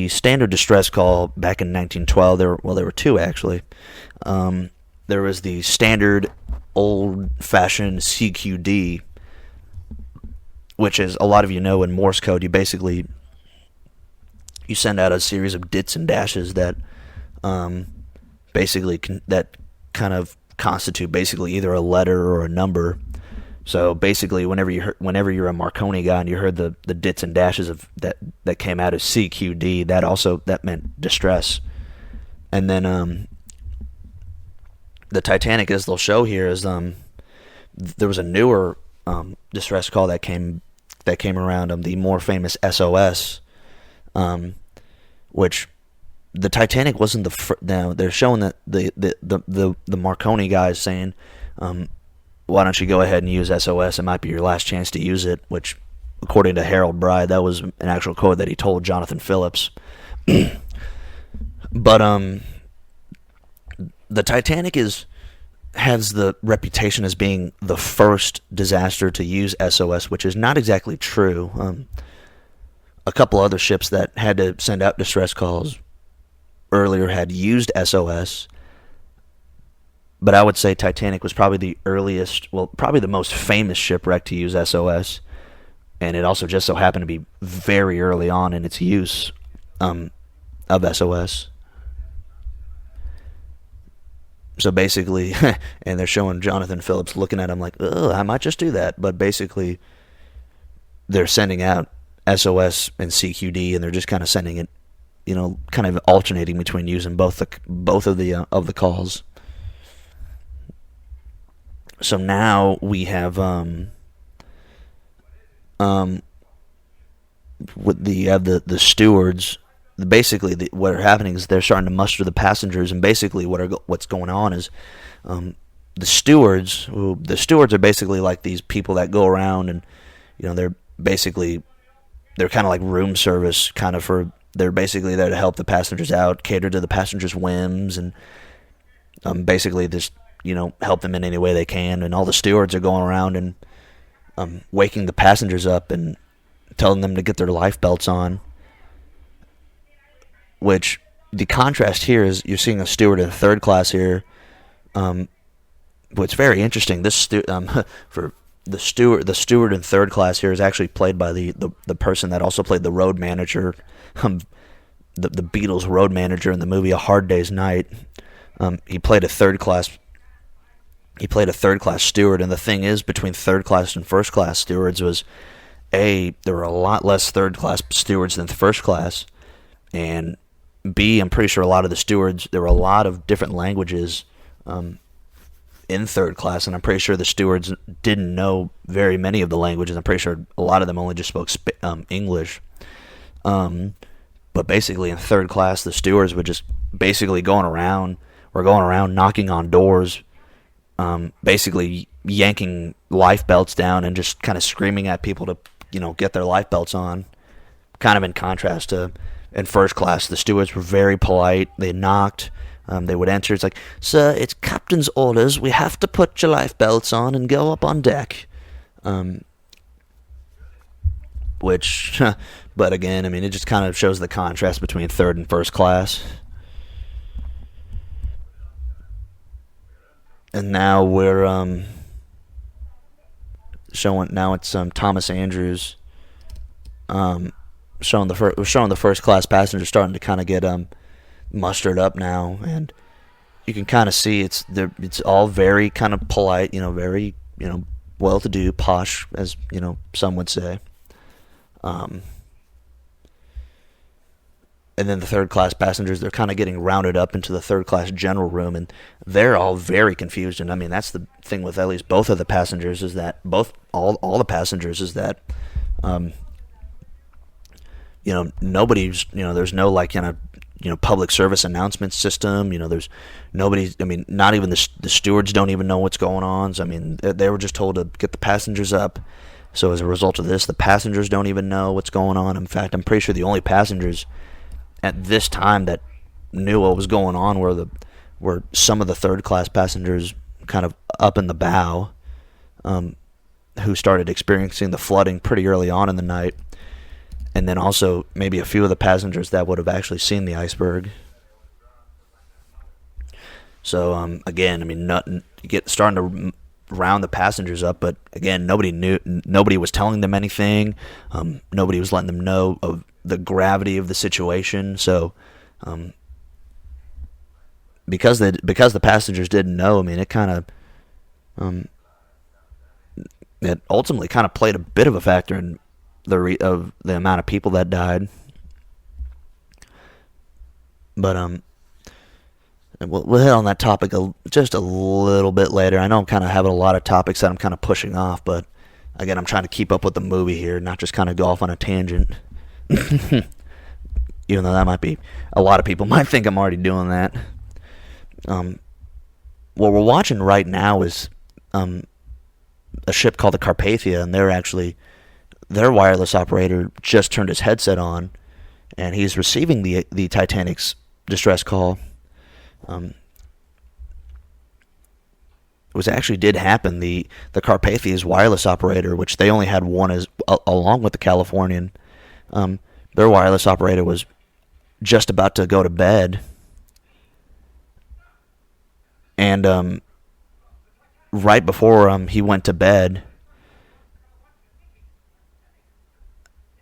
standard distress call back in 1912, there were two actually. There was the standard old-fashioned CQD, which is, a lot of you know, in Morse code, you send out a series of dits and dashes that basically that kind of constitute basically either a letter or a number. So basically, whenever you're a Marconi guy and you heard the dits and dashes of that came out as CQD, that meant distress. And then the Titanic, as they'll show here, is there was a newer distress call that came around, the more famous SOS, which the Titanic wasn't the now they're showing that the Marconi guys saying, why don't you go ahead and use SOS? It might be your last chance to use it, which, according to Harold Bride, that was an actual code that he told Jonathan Phillips. But the Titanic has the reputation as being the first disaster to use SOS, which is not exactly true. A couple other ships that had to send out distress calls earlier had used SOS, but I would say Titanic was probably the earliest, probably the most famous shipwreck to use SOS, and it also just so happened to be very early on in its use of SOS. So basically, and they're showing Jonathan Phillips looking at him like, oh, I might just do that, but basically they're sending out SOS and CQD, and they're just kind of sending it, kind of alternating between using both of the calls. So now we have with the stewards. Basically, what are happening is they're starting to muster the passengers, and basically what's going on is the stewards. The stewards are basically like these people that go around, and they're kind of like room service, kind of they're basically there to help the passengers out, cater to the passengers' whims, and basically just help them in any way they can. And all the stewards are going around and waking the passengers up and telling them to get their life belts on. Which the contrast here is you're seeing a steward in third class here. What's very interesting, for the steward in third class here is actually played by the person that also played the road manager, the Beatles road manager in the movie A Hard Day's Night. He played a third class steward, and the thing is, between third class and first class stewards was there were a lot less third class stewards than first class, and B, I'm pretty sure a lot of the stewards, there were a lot of different languages in third class, and I'm pretty sure the stewards didn't know very many of the languages. I'm pretty sure a lot of them only just spoke English. But basically in third class, the stewards were just basically going around knocking on doors, basically yanking life belts down and just kind of screaming at people to, get their life belts on. Kind of in contrast to in first class, the stewards were very polite. They knocked. They would answer. It's like, "Sir, it's captain's orders. We have to put your life belts on and go up on deck." But again, it just kind of shows the contrast between third and first class. And now we're showing. Now it's Thomas Andrews. Showing the first class passengers starting to kind of get mustered up now, and you can kind of see it's all very kind of polite, very well-to-do, posh, as some would say. And then the third class passengers, they're kind of getting rounded up into the third class general room, and they're all very confused. And that's the thing with at least both of the passengers, is that all the passengers is that nobody's, there's no public service announcement system. There's nobody. Not even the stewards don't even know what's going on. So, they were just told to get the passengers up. So as a result of this, the passengers don't even know what's going on. In fact, I'm pretty sure the only passengers at this time that knew what was going on were some of the third class passengers kind of up in the bow, who started experiencing the flooding pretty early on in the night. And then also maybe a few of the passengers that would have actually seen the iceberg. So again, starting to round the passengers up, but again, nobody was telling them anything. Nobody was letting them know of the gravity of the situation. So because the passengers didn't know, it kind of it ultimately kind of played a bit of a factor in the amount of people that died. But we'll hit on that topic just a little bit later. I know I'm kind of having a lot of topics that I'm kind of pushing off, but again, I'm trying to keep up with the movie here, not just kind of go off on a tangent. Even though that might be, a lot of people might think I'm already doing that. What we're watching right now is a ship called the Carpathia, and their wireless operator just turned his headset on, and he's receiving the Titanic's distress call. It actually did happen. The Carpathia's wireless operator, which they only had one along with the Californian, their wireless operator was just about to go to bed, and right before he went to bed.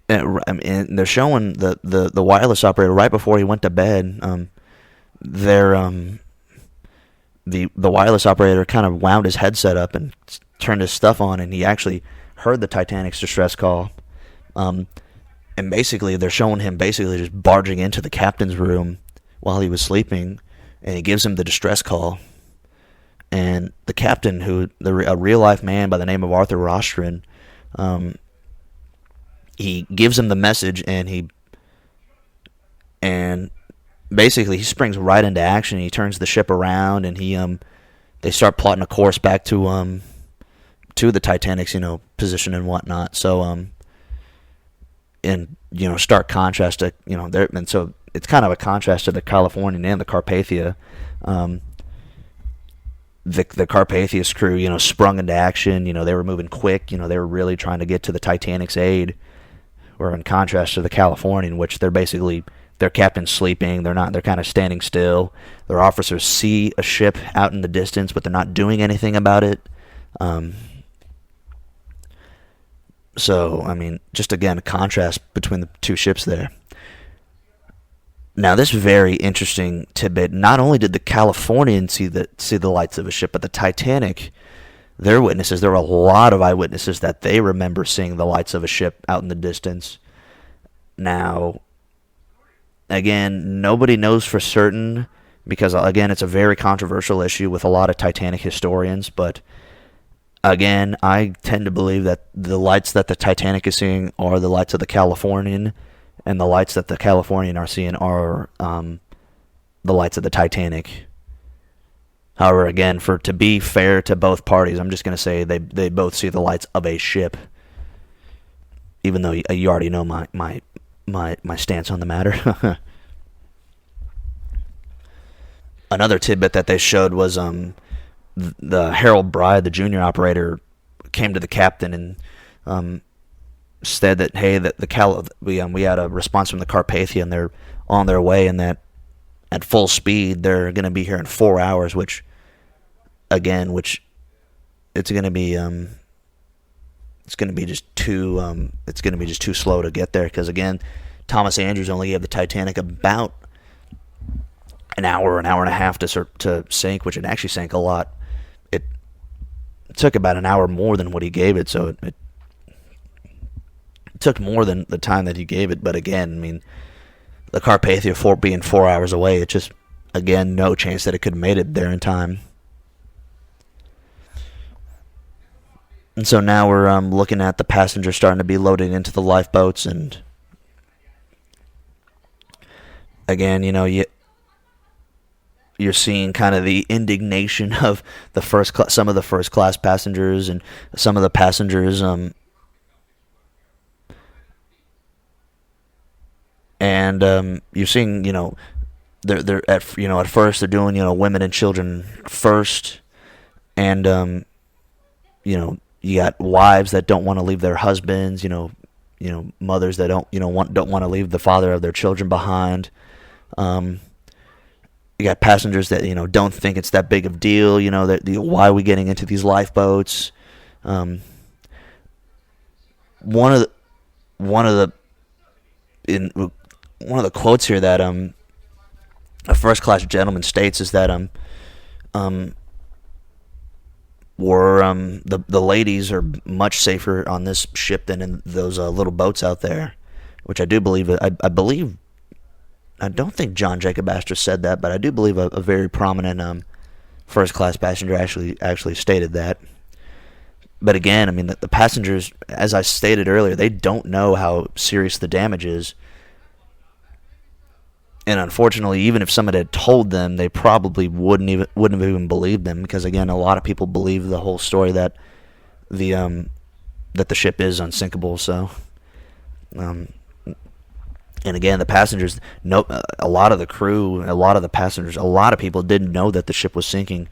And they're showing the wireless operator right before he went to bed. The wireless operator kind of wound his headset up and turned his stuff on, and he actually heard the Titanic's distress call. And basically, they're showing him basically just barging into the captain's room while he was sleeping, and he gives him the distress call. And the captain, a real life man by the name of Arthur Rostron, he gives him the message, and basically he springs right into action. He turns the ship around, and they start plotting a course back to the Titanic's position and whatnot. So in stark contrast to there, and so it's kind of a contrast to the Californian and the Carpathia. The Carpathia's crew sprung into action. They were moving quick. They were really trying to get to the Titanic's aid. Or in contrast to the Californian, which their captain's sleeping. They're kind of standing still. Their officers see a ship out in the distance, but they're not doing anything about it. So, I mean, just again, a contrast between the two ships there. Now, this very interesting tidbit, not only did the Californian see the lights of a ship, but the Titanic, their witnesses, there were a lot of eyewitnesses that they remember seeing the lights of a ship out in the distance. Now, again, nobody knows for certain, because, again, it's a very controversial issue with a lot of Titanic historians, but again, I tend to believe that the lights that the Titanic is seeing are the lights of the Californian, and the lights that the Californian are seeing are the lights of the Titanic. However, again, to be fair to both parties, I'm just going to say they both see the lights of a ship, even though you already know my stance on the matter. Another tidbit that they showed was the Harold Bride, the junior operator, came to the captain and said that, hey, that we had a response from the Carpathia, and they're on their way, and that at full speed they're going to be here in 4 hours, which it's going to be just too slow to get there, because again, Thomas Andrews only gave the Titanic about an hour and a half to sink, which it actually sank a lot. It took about an hour more than what he gave it, so it took more than the time that he gave it. But again, I mean, the Carpathia being 4 hours away, it just, again, no chance that it could have made it there in time. And so now we're looking at the passengers starting to be loaded into the lifeboats, and again, you're seeing kind of the indignation of some of the first class passengers, and some of the passengers and you're seeing they're at first they're doing women and children first, and you got wives that don't want to leave their husbands, mothers that don't want to leave the father of their children behind. You got passengers that don't think it's that big of a deal. Why are we getting into these lifeboats? One of the quotes here that a first class gentleman states is that the ladies are much safer on this ship than in those little boats out there, which I do believe. I don't think John Jacob Astor said that, but I do believe a very prominent first class passenger actually stated that. But again, I mean, the passengers, as I stated earlier, they don't know how serious the damage is. And unfortunately, even if someone had told them, they probably wouldn't have even believed them, because again, a lot of people believe the whole story that the ship is unsinkable. So, and again, the passengers, a lot of the crew, a lot of the passengers, a lot of people didn't know that the ship was sinking.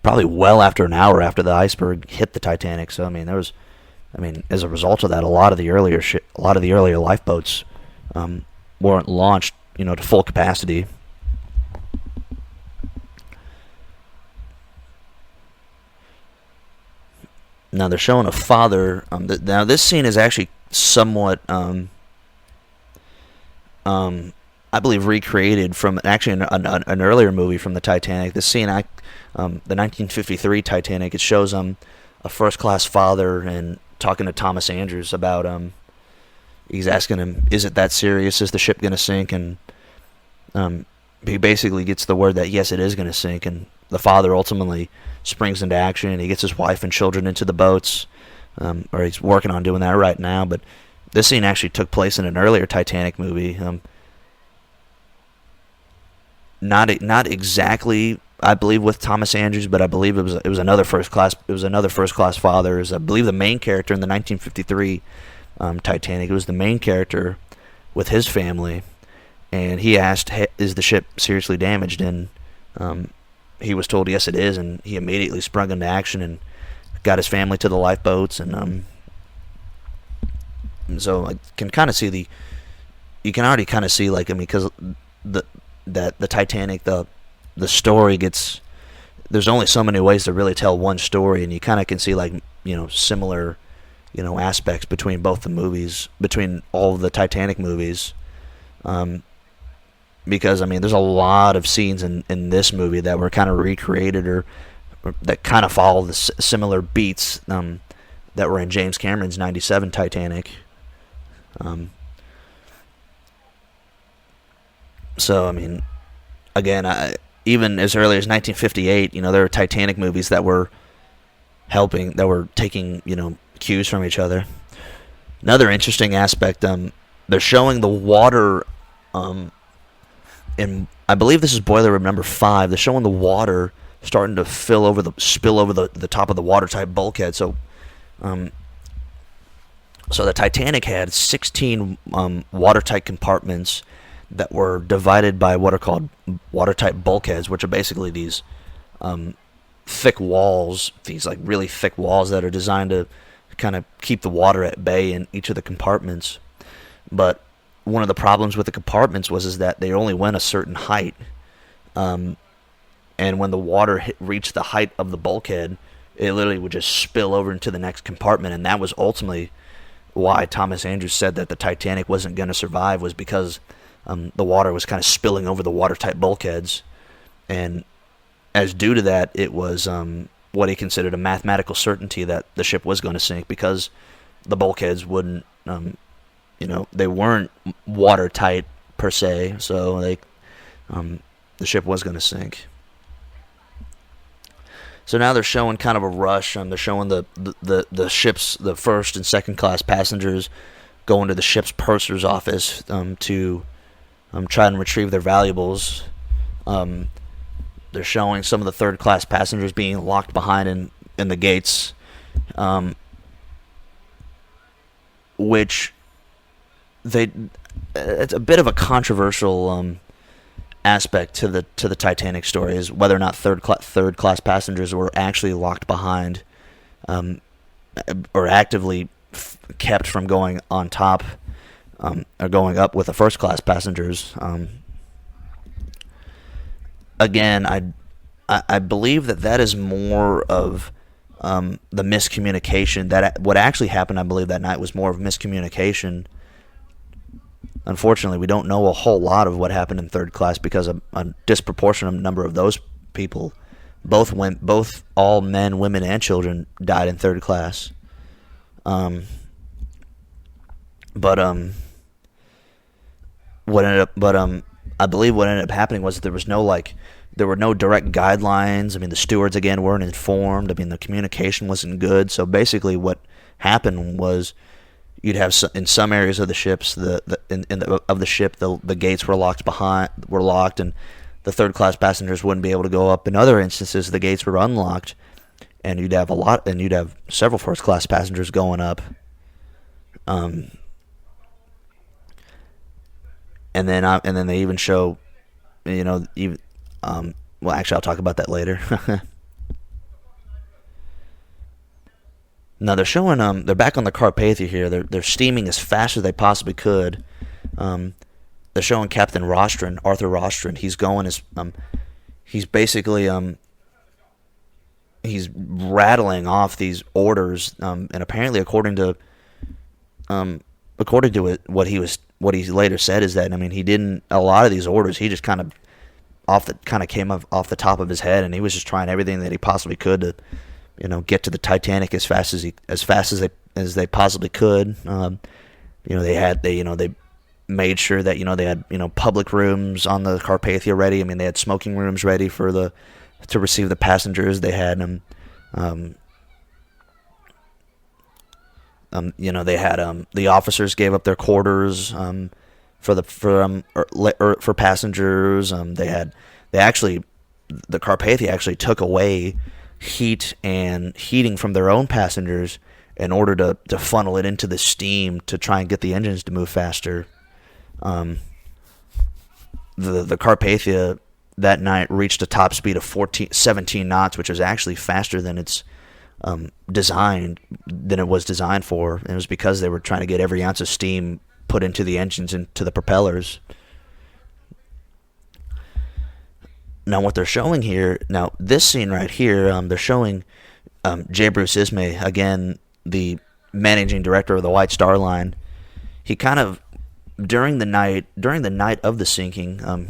Probably well after an hour after the iceberg hit the Titanic. So as a result of that, a lot of the earlier lifeboats weren't launched to full capacity. Now they're showing a father. Now this scene is actually somewhat, I believe, recreated from actually an earlier movie from the Titanic. This scene, the 1953 Titanic, it shows a first class father and talking to Thomas Andrews about he's asking him, is it that serious? Is the ship going to sink? And he basically gets the word that yes, it is going to sink. And the father ultimately springs into action, and he gets his wife and children into the boats, or he's working on doing that right now. But This scene actually took place in an earlier Titanic movie. Not exactly, I believe, with Thomas Andrews, but I believe it was another first class. It was another first class father. It was, I believe, the main character in the 1953 Titanic. It was the main character with his family, and he asked, "Is the ship seriously damaged?" And he was told, "Yes, it is." And he immediately sprung into action and got his family to the lifeboats. And so I can kind of see you can already kind of see, like, I mean, because the Titanic, the story gets, there's only so many ways to really tell one story, and you kind of can see, like, similar, aspects between both the movies, between all of the Titanic movies, because, I mean, there's a lot of scenes in this movie that were kind of recreated or that kind of follow the similar beats that were in James Cameron's 97 Titanic. So, I mean, again, even as early as 1958, there were Titanic movies that were taking, cues from each other. Another interesting aspect, they're showing the water, in, I believe this is boiler room number 5, they're showing the water starting to spill over the top of the watertight bulkhead. So the Titanic had 16 watertight compartments that were divided by what are called watertight bulkheads, which are basically these thick walls, these like really thick walls that are designed to kind of keep the water at bay in each of the compartments. But one of the problems with the compartments is that they only went a certain height, and when the water reached the height of the bulkhead, it literally would just spill over into the next compartment. And that was ultimately why Thomas Andrews said that the Titanic wasn't going to survive, was because the water was kind of spilling over the watertight bulkheads, and as due to that, it was what he considered a mathematical certainty that the ship was going to sink, because the bulkheads wouldn't, they weren't watertight per se, so the ship was going to sink. So now they're showing kind of a rush. They're showing the ship's, the first and second class passengers going to the ship's purser's office to try and retrieve their valuables. They're showing some of the third class passengers being locked behind in the gates, which it's a bit of a controversial aspect to the Titanic story, is whether or not third class passengers were actually locked behind, or actively kept from going on top, or going up with the first class passengers. Again, I believe that is more of the miscommunication. That what actually happened, I believe, that night was more of miscommunication. Unfortunately, we don't know a whole lot of what happened in third class, because a disproportionate number of those people, both all men, women, and children, died in third class. I believe what ended up happening was there were no direct guidelines. I mean, the stewards again weren't informed. I mean, the communication wasn't good. So basically, what happened was, you'd have in some areas of the ships, the gates were locked, and the third class passengers wouldn't be able to go up. In other instances, the gates were unlocked, and you'd have several first class passengers going up. And then they even show, well, actually, I'll talk about that later. Now they're showing, they're back on the Carpathia here. They're steaming as fast as they possibly could. They're showing Captain Rostron, Arthur Rostron. He's going he's basically, he's rattling off these orders, and apparently according to what he later said is that, I mean, he didn't, a lot of these orders, he just kind of came off the top of his head, and he was just trying everything that he possibly could to, get to the Titanic as fast as they possibly could. They made sure that, they had, public rooms on the Carpathia ready. I mean, they had smoking rooms ready to receive the passengers. They had They had the officers gave up their quarters for passengers. The Carpathia actually took away heating from their own passengers in order to funnel it into the steam to try and get the engines to move faster. The Carpathia that night reached a top speed of 17 knots, which was actually faster than it was designed for. And it was because they were trying to get every ounce of steam put into the engines and to the propellers. Now, what they're showing here, this scene right here, they're showing J. Bruce Ismay, again, the managing director of the White Star Line. He kind of, during the night of the sinking, there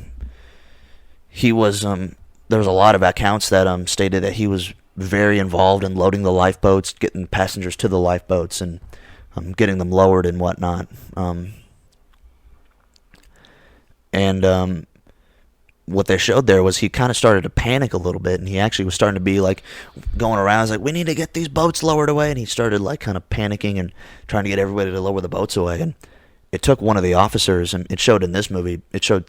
was a lot of accounts that stated that he was very involved in loading the lifeboats, getting passengers to the lifeboats, and getting them lowered and whatnot. What they showed there was he kind of started to panic a little bit, and he actually was starting to be like going around. He's like, "We need to get these boats lowered away," and he started like kind of panicking and trying to get everybody to lower the boats away. And it took one of the officers, and it showed in this movie. It showed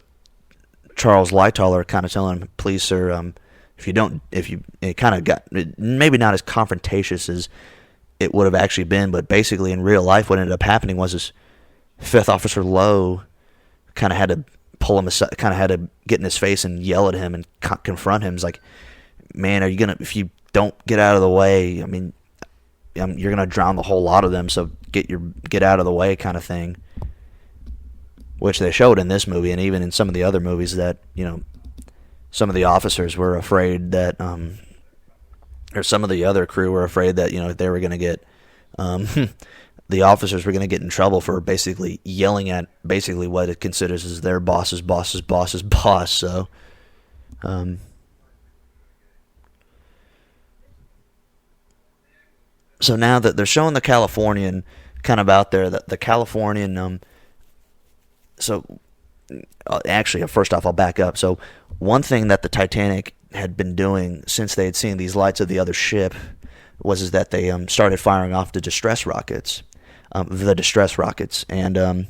Charles Lightoller kind of telling him, "Please, sir, it kind of got maybe not as confrontatious as it would have actually been, but basically in real life, what ended up happening was this Fifth Officer Lowe kind of had to pull him aside, kind of had to get in his face and yell at him and confront him. He's like, "Man, if you don't get out of the way, I mean, you're gonna drown the whole lot of them. So get out of the way," kind of thing. Which they showed in this movie, and even in some of the other movies, that some of the officers were afraid that, or some of the other crew were afraid that they were gonna get. The officers were going to get in trouble for basically yelling at basically what it considers as their boss's boss's boss's boss. So, so now that they're showing the Californian kind of out there, the Californian. Actually, first off, I'll back up. So, one thing that the Titanic had been doing since they had seen these lights of the other ship was that they started firing off the distress rockets. And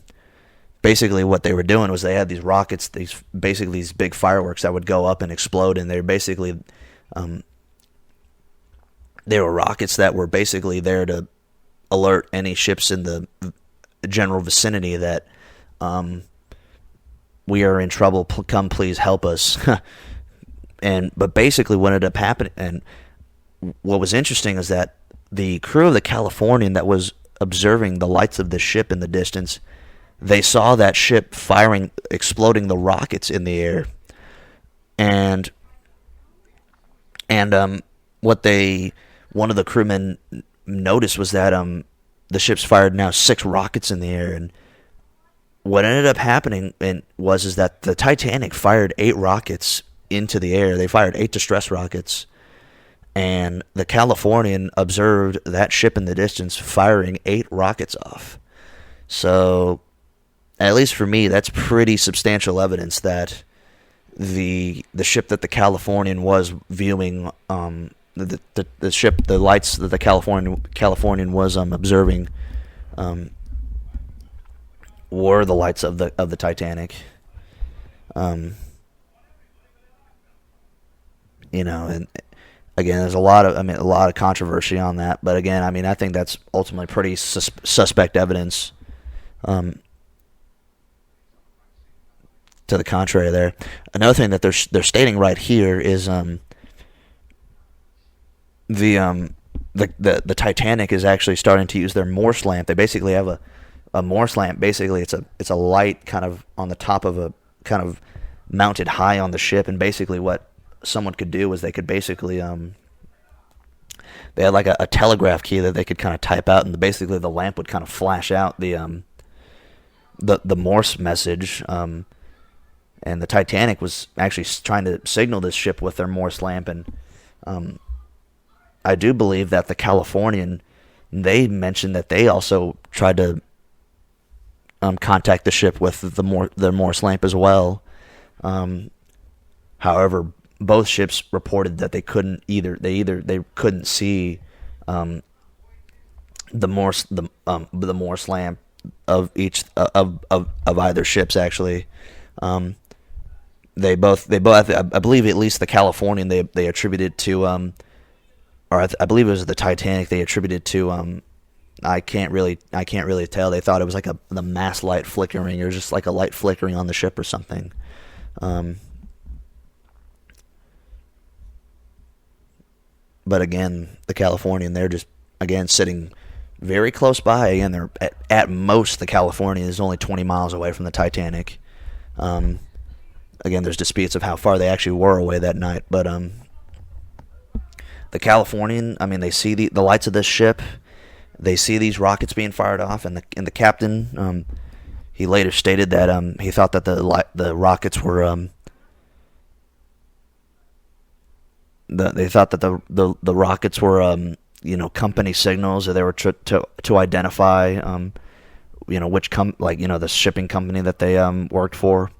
basically what they were doing was they had these rockets, these big fireworks that would go up and explode, and they were rockets that were basically there to alert any ships in the general vicinity that we are in trouble, come please help us. But basically what ended up happening, and what was interesting is that the crew of the Californian that was observing the lights of the ship in the distance, they saw that ship exploding the rockets in the air, and one of the crewmen noticed was that the ship's fired now 6 rockets in the air. And what ended up happening was that the Titanic fired 8 rockets into the air. They fired 8 distress rockets. And the Californian observed that ship in the distance firing 8 rockets off. So, at least for me, that's pretty substantial evidence that the ship that the Californian was viewing, the lights that the Californian was observing, were the lights of the Titanic. And again, there's a lot of controversy on that, but again, I think that's ultimately pretty suspect evidence. To the contrary, there. Another thing that they're stating right here is the Titanic is actually starting to use their Morse lamp. They basically have a Morse lamp. Basically, it's a light kind of on the top of a kind of mounted high on the ship, and basically what someone could do was they could basically they had like a telegraph key that they could kind of type out, and basically the lamp would kind of flash out the Morse message, and the Titanic was actually trying to signal this ship with their Morse lamp. And I do believe that the Californian, they mentioned that they also tried to contact the ship with their Morse lamp as well. However, both ships reported that they couldn't see the Morse lamp of each of either ships actually. They both I believe at least the Californian they attributed to or I believe it was the Titanic they attributed to I can't really tell. They thought it was like the mast light flickering, or just like a light flickering on the ship or something. But again, the Californian, they're just again sitting very close by. Again, they're at most the Californian is only 20 miles away from the Titanic. Again, there's disputes of how far they actually were away that night, but the Californian, I mean, they see the lights of this ship. They see these rockets being fired off, and the captain, he later stated that he thought that the rockets were they thought that the rockets were company signals, or they were to identify which the shipping company that they worked for,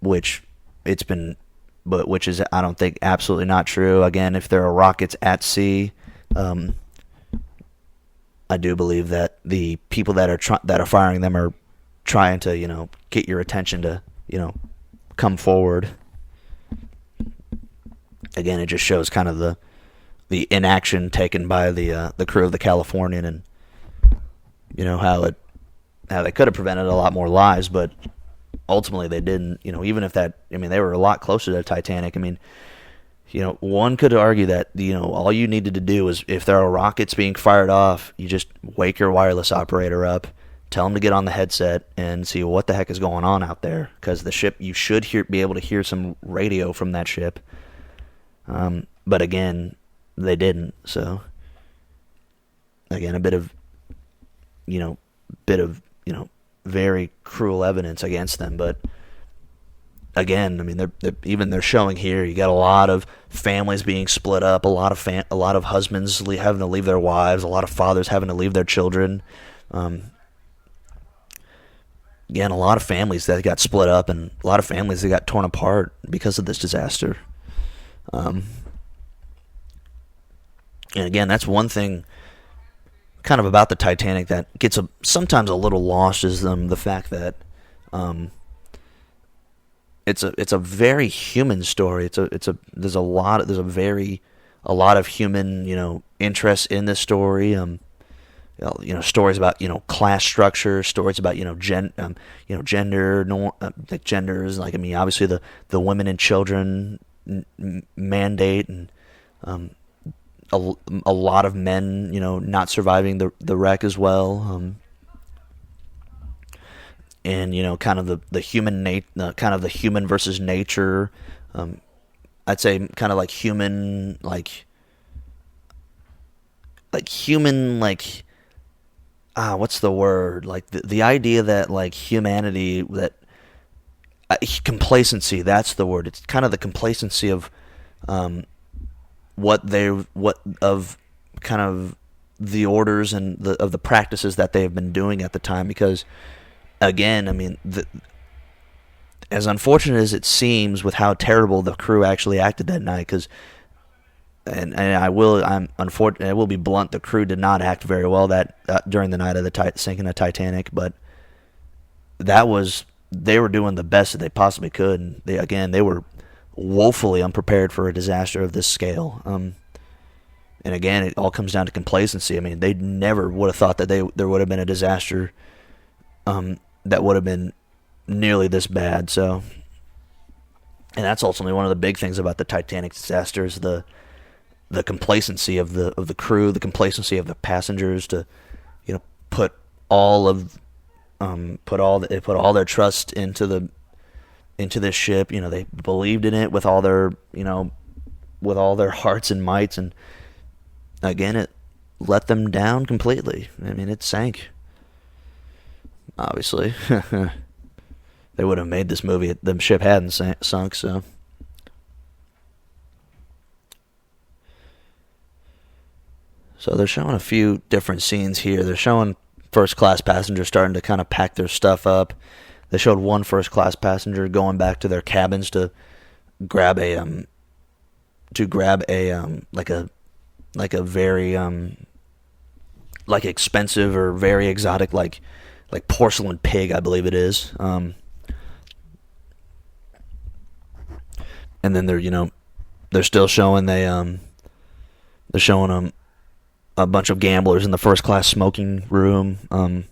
which is, I don't think, absolutely not true. Again, if there are rockets at sea, I do believe that the people that are firing them are trying to get your attention to come forward. Again, it just shows kind of the inaction taken by the crew of the Californian, and how they could have prevented a lot more lives, but ultimately they didn't. Even if they were a lot closer to the Titanic. I mean, one could argue that all you needed to do is, if there are rockets being fired off, you just wake your wireless operator up, tell him to get on the headset and see what the heck is going on out there, because the ship, you should be able to hear some radio from that ship. But again, they didn't. So again, a bit of very cruel evidence against them. But again, I mean, they're showing here, you got a lot of families being split up, a lot of husbands having to leave their wives, a lot of fathers having to leave their children. Again, a lot of families that got split up, and a lot of families that got torn apart because of this disaster. And again, that's one thing kind of about the Titanic that gets sometimes a little lost, is the fact that it's a very human story. There's a lot of human interest in this story. Stories about class structure, stories about gender, like genders. Like, I mean, obviously the women and children mandate, and a lot of men not surviving the wreck as well. And kind of the human kind of the human versus nature. I'd say kind of like human, like human, what's the word? Like the idea that like humanity, that complacency. That's the word. It's kind of the complacency of of kind of the orders and of the practices that they have been doing at the time. Because again, I mean, as unfortunate as it seems with how terrible the crew actually acted that night, because I will be blunt, the crew did not act very well during the night of the sinking of Titanic, but they were doing the best that they possibly could, and they were woefully unprepared for a disaster of this scale. And again, it all comes down to complacency. I mean, they never would have thought that there would have been a disaster that would have been nearly this bad. So, and that's ultimately one of the big things about the Titanic disaster, is the complacency of the crew, the complacency of the passengers to put all their trust into this ship. They believed in it with all their hearts and mights, and again, it let them down completely. I mean, it sank. Obviously, they would have made this movie if the ship hadn't sunk. So, they're showing a few different scenes here. They're showing first-class passengers starting to kind of pack their stuff up. They showed one first-class passenger going back to their cabins to grab a like a very like expensive or very exotic, like porcelain pig, I believe it is. And then they're still showing they're showing them a bunch of gamblers in the first class smoking room.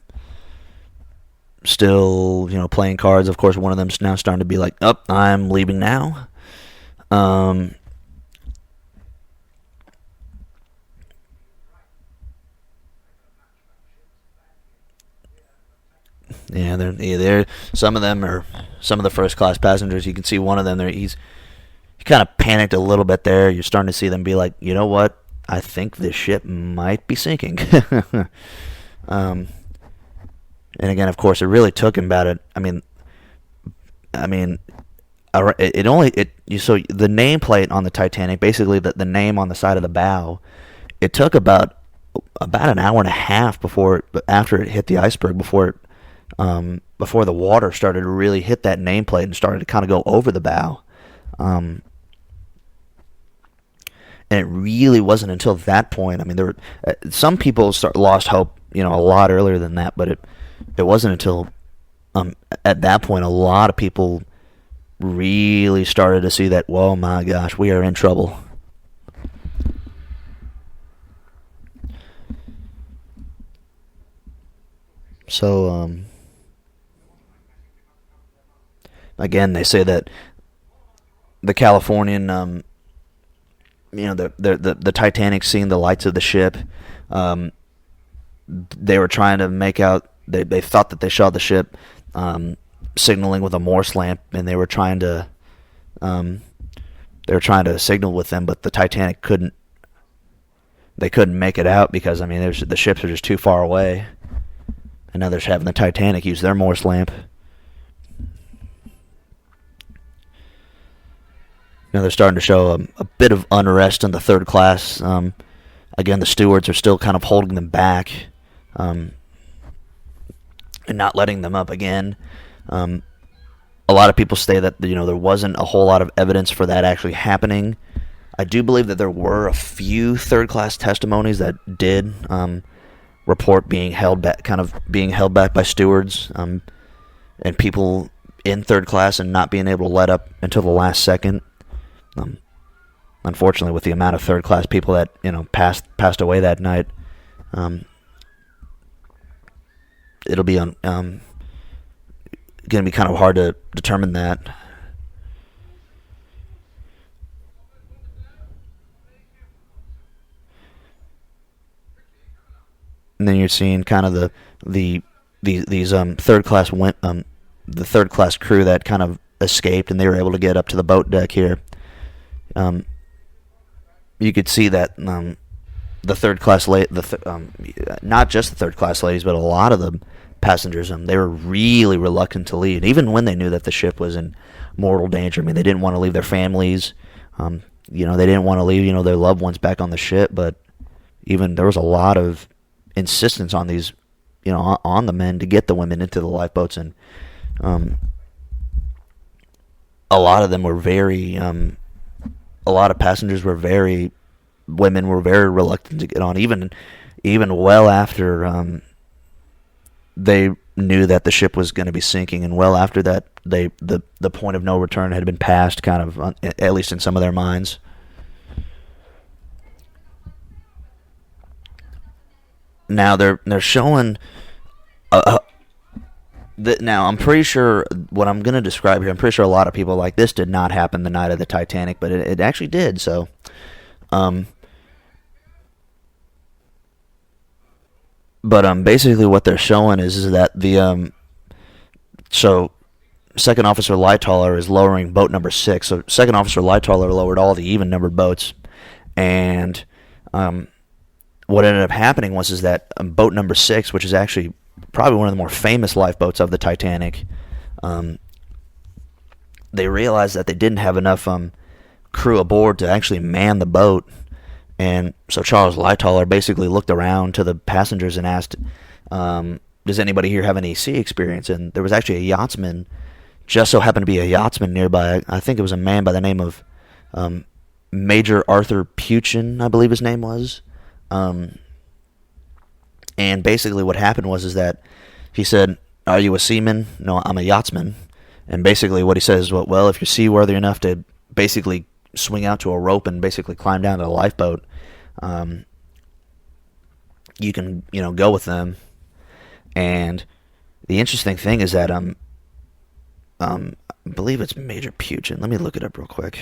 Still, playing cards. Of course, one of them's now starting to be like, "Oh, I'm leaving now." Yeah, they're some of them are some of the first class passengers. You can see one of them there. He kind of panicked a little bit there. You're starting to see them be like, you know what? I think this ship might be sinking. And again, of course, it really took him about it. So the nameplate on the Titanic, basically the name on the side of the bow, it took about an hour and a half after it hit the iceberg before the water started to really hit that nameplate and started to kind of go over the bow. And it really wasn't until that point. There were some people lost hope, a lot earlier than that, but it wasn't until at that point a lot of people really started to see that, whoa, my gosh, we are in trouble. So again, they say that the Californian, the Titanic, seeing the lights of the ship, they were trying to make out. They thought that they saw the ship signaling with a Morse lamp, and they were trying to signal with them, but the Titanic couldn't. They couldn't make it out because the ships are just too far away, and now they're having the Titanic use their Morse lamp. Now they're starting to show a bit of unrest in the third class. Again, the stewards are still kind of holding them back and not letting them up again. A lot of people say that there wasn't a whole lot of evidence for that actually happening. I do believe that there were a few third class testimonies that did report being held back by stewards and people in third class and not being able to let up until the last second. Unfortunately, with the amount of third class people that passed away that night, it'll be going to be kind of hard to determine that. And then you're seeing kind of these third class the third class crew that kind of escaped, and they were able to get up to the boat deck here. You could see that the third class not just the third class ladies, but a lot of the passengers, they were really reluctant to leave, even when they knew that the ship was in mortal danger. They didn't want to leave their families. They didn't want to leave, their loved ones back on the ship. But even there was a lot of insistence on these, on the men to get the women into the lifeboats, and a lot of them were very. A lot of passengers women were very reluctant to get on, even well after they knew that the ship was going to be sinking, and well after that the point of no return had been passed, kind of, at least in some of their minds. Now they're showing. Now, I'm pretty sure what I'm going to describe here, I'm pretty sure a lot of people like this did not happen the night of the Titanic, but it actually did. So, basically what they're showing is that so Second Officer Lightoller is lowering boat number 6. So Second Officer Lightoller lowered all the even-numbered boats, and what ended up happening was that boat number 6, which is actually probably one of the more famous lifeboats of the Titanic, they realized that they didn't have enough crew aboard to actually man the boat. And so Charles Lightoller basically looked around to the passengers and asked, does anybody here have any sea experience? And there was actually a yachtsman, just so happened to be a yachtsman nearby. I think it was a man by the name of Major Arthur Puchin, I believe his name was. And basically what happened is that he said, "Are you a seaman?" "No, I'm a yachtsman." And basically what he says is, well, if you're seaworthy enough to basically swing out to a rope and basically climb down to a lifeboat, you can, go with them. And the interesting thing is that I believe it's Major Puchin. Let me look it up real quick.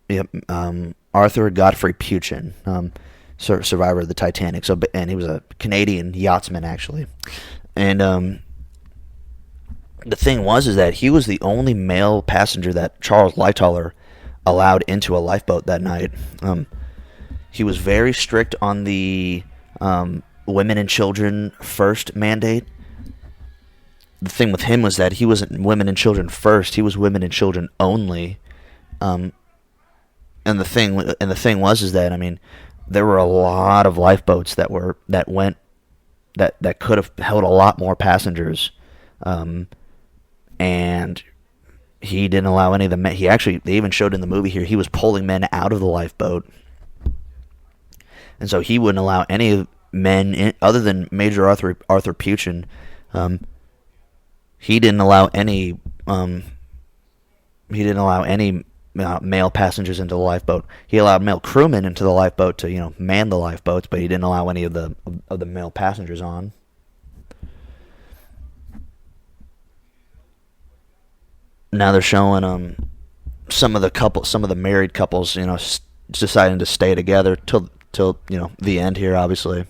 Yep, Arthur Godfrey Puchin, survivor of the Titanic. And he was a Canadian yachtsman, actually. And the thing is that he was the only male passenger that Charles Lightoller allowed into a lifeboat that night. He was very strict on the women and children first mandate. The thing with him was that he wasn't women and children first; he was women and children only. And the thing was that there were a lot of lifeboats that could have held a lot more passengers, and he didn't allow any of the men. They even showed in the movie here, he was pulling men out of the lifeboat, and so he wouldn't allow any men other than Major Arthur Puchin. He didn't allow any. Male passengers into the lifeboat. He allowed male crewmen into the lifeboat to man the lifeboats, but he didn't allow any of the male passengers on. Now they're showing some of the married couples deciding to stay together till the end here, obviously.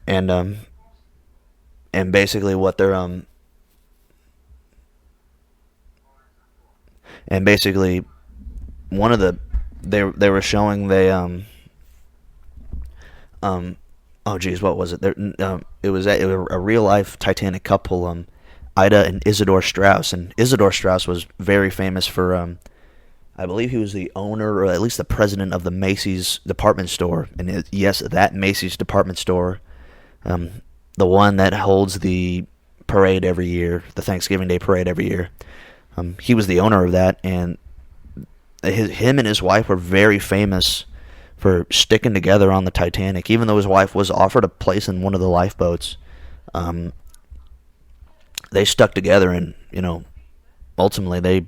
And basically what they're and basically one of they were showing what was it? It was a real life Titanic couple, Ida and Isidore Straus, and Isidore Straus was very famous for I believe he was the owner or at least the president of the Macy's department store, and yes, that Macy's department store, the one that holds the parade every year, the Thanksgiving Day parade every year. He was the owner of that, and him and his wife were very famous for sticking together on the Titanic. Even though his wife was offered a place in one of the lifeboats, they stuck together, and ultimately they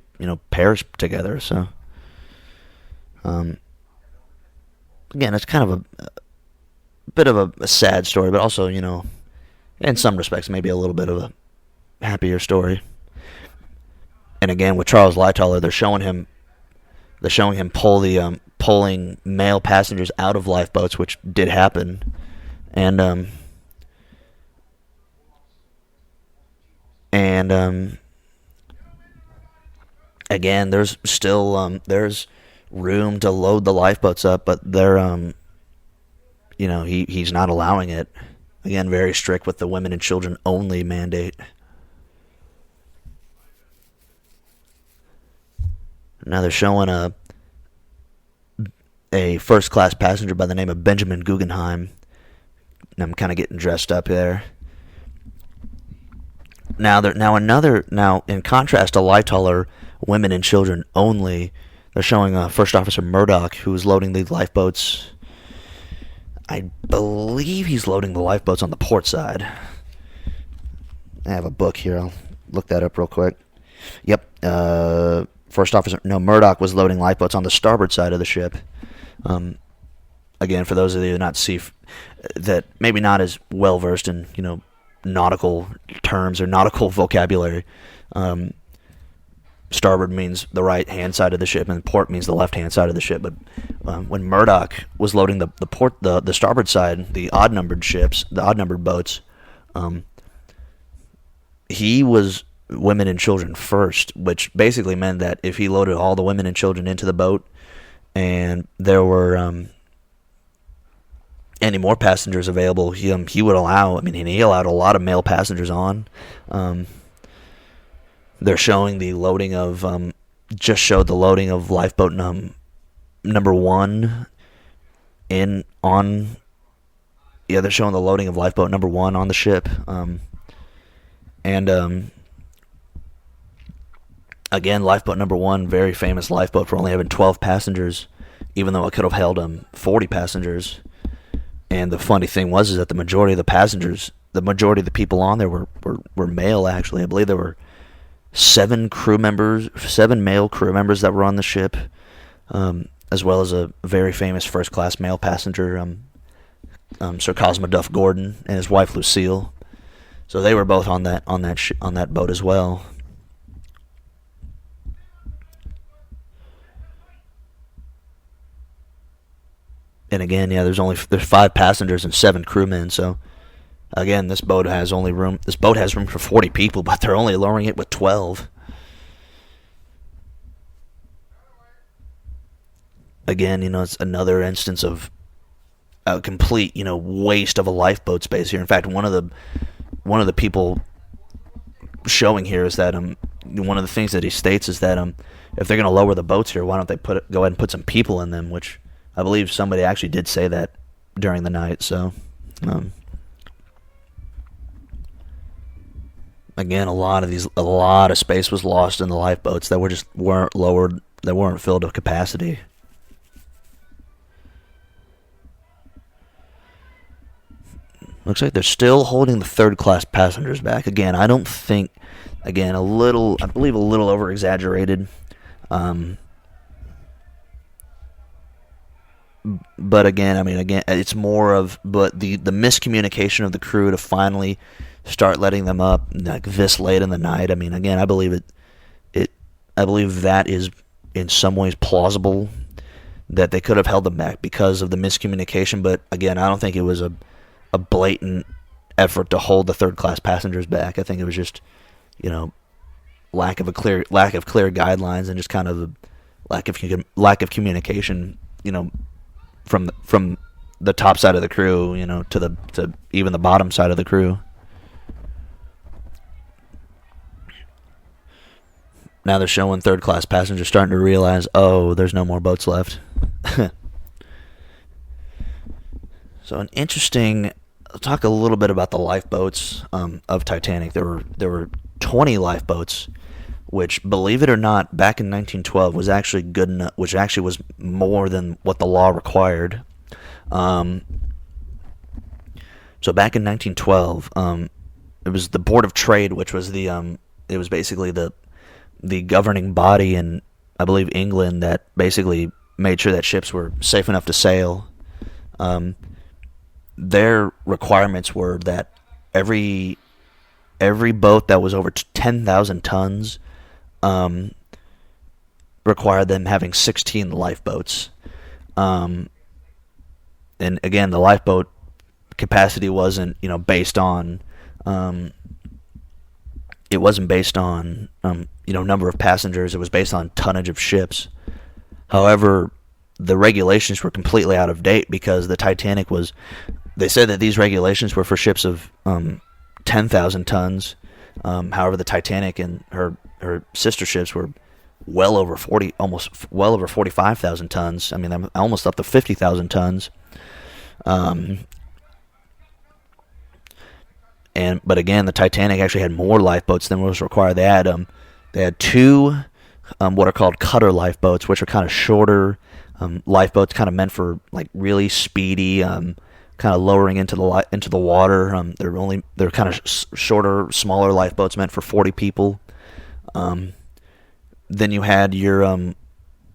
perished together. So, again, it's kind of a bit of a sad story, but also in some respects maybe a little bit of a happier story. And again, with Charles Lightoller, they're showing him pulling male passengers out of lifeboats, which did happen. And again, there's still there's room to load the lifeboats up, but they're he's not allowing it. Again, very strict with the women and children only mandate. Now they're showing a first-class passenger by the name of Benjamin Guggenheim. And I'm kind of getting dressed up there. Now in contrast to Lightoller, women and children only, they're showing First Officer Murdoch, who is loading the lifeboats. I believe he's loading the lifeboats on the port side. I have a book here. I'll look that up real quick. Yep. Murdoch was loading lifeboats on the starboard side of the ship. Again, for those of you that maybe not as well versed in nautical terms or nautical vocabulary, starboard means the right hand side of the ship, and port means the left hand side of the ship. But when Murdoch was loading the starboard side, the odd numbered boats, he was women and children first, which basically meant that if he loaded all the women and children into the boat, and there were any more passengers available, he would allow. He allowed a lot of male passengers on. They're showing the loading of showed the loading of lifeboat number one they're showing the loading of lifeboat number one on the ship, and Again, lifeboat number one, very famous lifeboat for only having 12 passengers, even though it could have held 40 passengers. And the funny thing was is that the majority of the passengers, the majority of the people on there were male, actually. I believe there were 7 male crew members that were on the ship, as well as a very famous first-class male passenger, Sir Cosmo Duff Gordon, and his wife Lucille. So they were both on that boat as well. And again, yeah, there's 5 passengers and 7 crewmen. So again, this boat has room for 40 people, but they're only lowering it with 12. Again, it's another instance of a complete, waste of a lifeboat space here. In fact, one of the people showing here is that one of the things that he states is that if they're going to lower the boats here, why don't they go ahead and put some people in them, which I believe somebody actually did say that during the night. So, again, a lot of space was lost in the lifeboats that weren't lowered, that weren't filled to capacity. Looks like they're still holding the third-class passengers back. Again, I don't think, I believe a little over-exaggerated. But again, it's more of, but the miscommunication of the crew to finally start letting them up like this late in the night. Again, I believe I believe that is in some ways plausible, that they could have held them back because of the miscommunication. But again, I don't think it was a blatant effort to hold the third class passengers back. I think it was just, lack of clear guidelines and just kind of a lack of communication, from the top side of the crew, to even the bottom side of the crew. Now they're showing third class passengers starting to realize, there's no more boats left. So I'll talk a little bit about the lifeboats of Titanic. There were 20 lifeboats, which, believe it or not, back in 1912 was actually good enough, which actually was more than what the law required. So back in 1912, it was the Board of Trade, which was it was basically the governing body in, I believe, England, that basically made sure that ships were safe enough to sail. Their requirements were that every boat that was over 10,000 tons required them having 16 lifeboats. And again, the lifeboat capacity wasn't, based on it wasn't based on number of passengers. It was based on tonnage of ships. However, the regulations were completely out of date because the Titanic was. They said that these regulations were for ships of 10,000 tons. However, the Titanic and her sister ships were well over 45,000 tons. Almost up to 50,000 tons. But again, the Titanic actually had more lifeboats than was required. They had 2 what are called cutter lifeboats, which are kind of shorter lifeboats, kind of meant for like really speedy, kind of lowering into the water. They're kind of shorter, smaller lifeboats meant for 40 people. Then you had your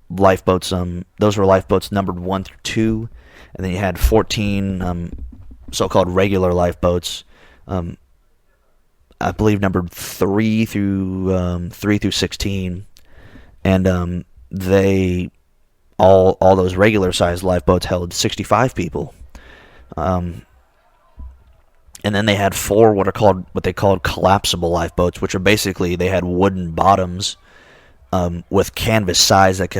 lifeboats. Those were lifeboats numbered 1 through 2, and then you had 14 so-called regular lifeboats. I believe numbered 3 through 16, and they all those regular sized lifeboats held 65 people. And then they had 4 what they called collapsible lifeboats, which are basically, they had wooden bottoms with canvas sides that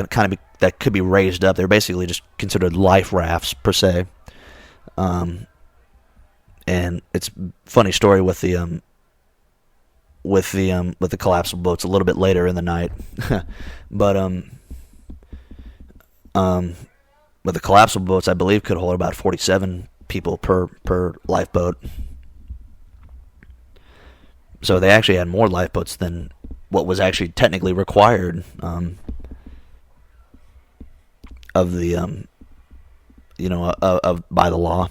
could be raised up. They're basically just considered life rafts per se. And it's a funny story with the collapsible boats a little bit later in the night. But with the collapsible boats, I believe could hold about 47 people per lifeboat. So they actually had more lifeboats than what was actually technically required of the of by the law.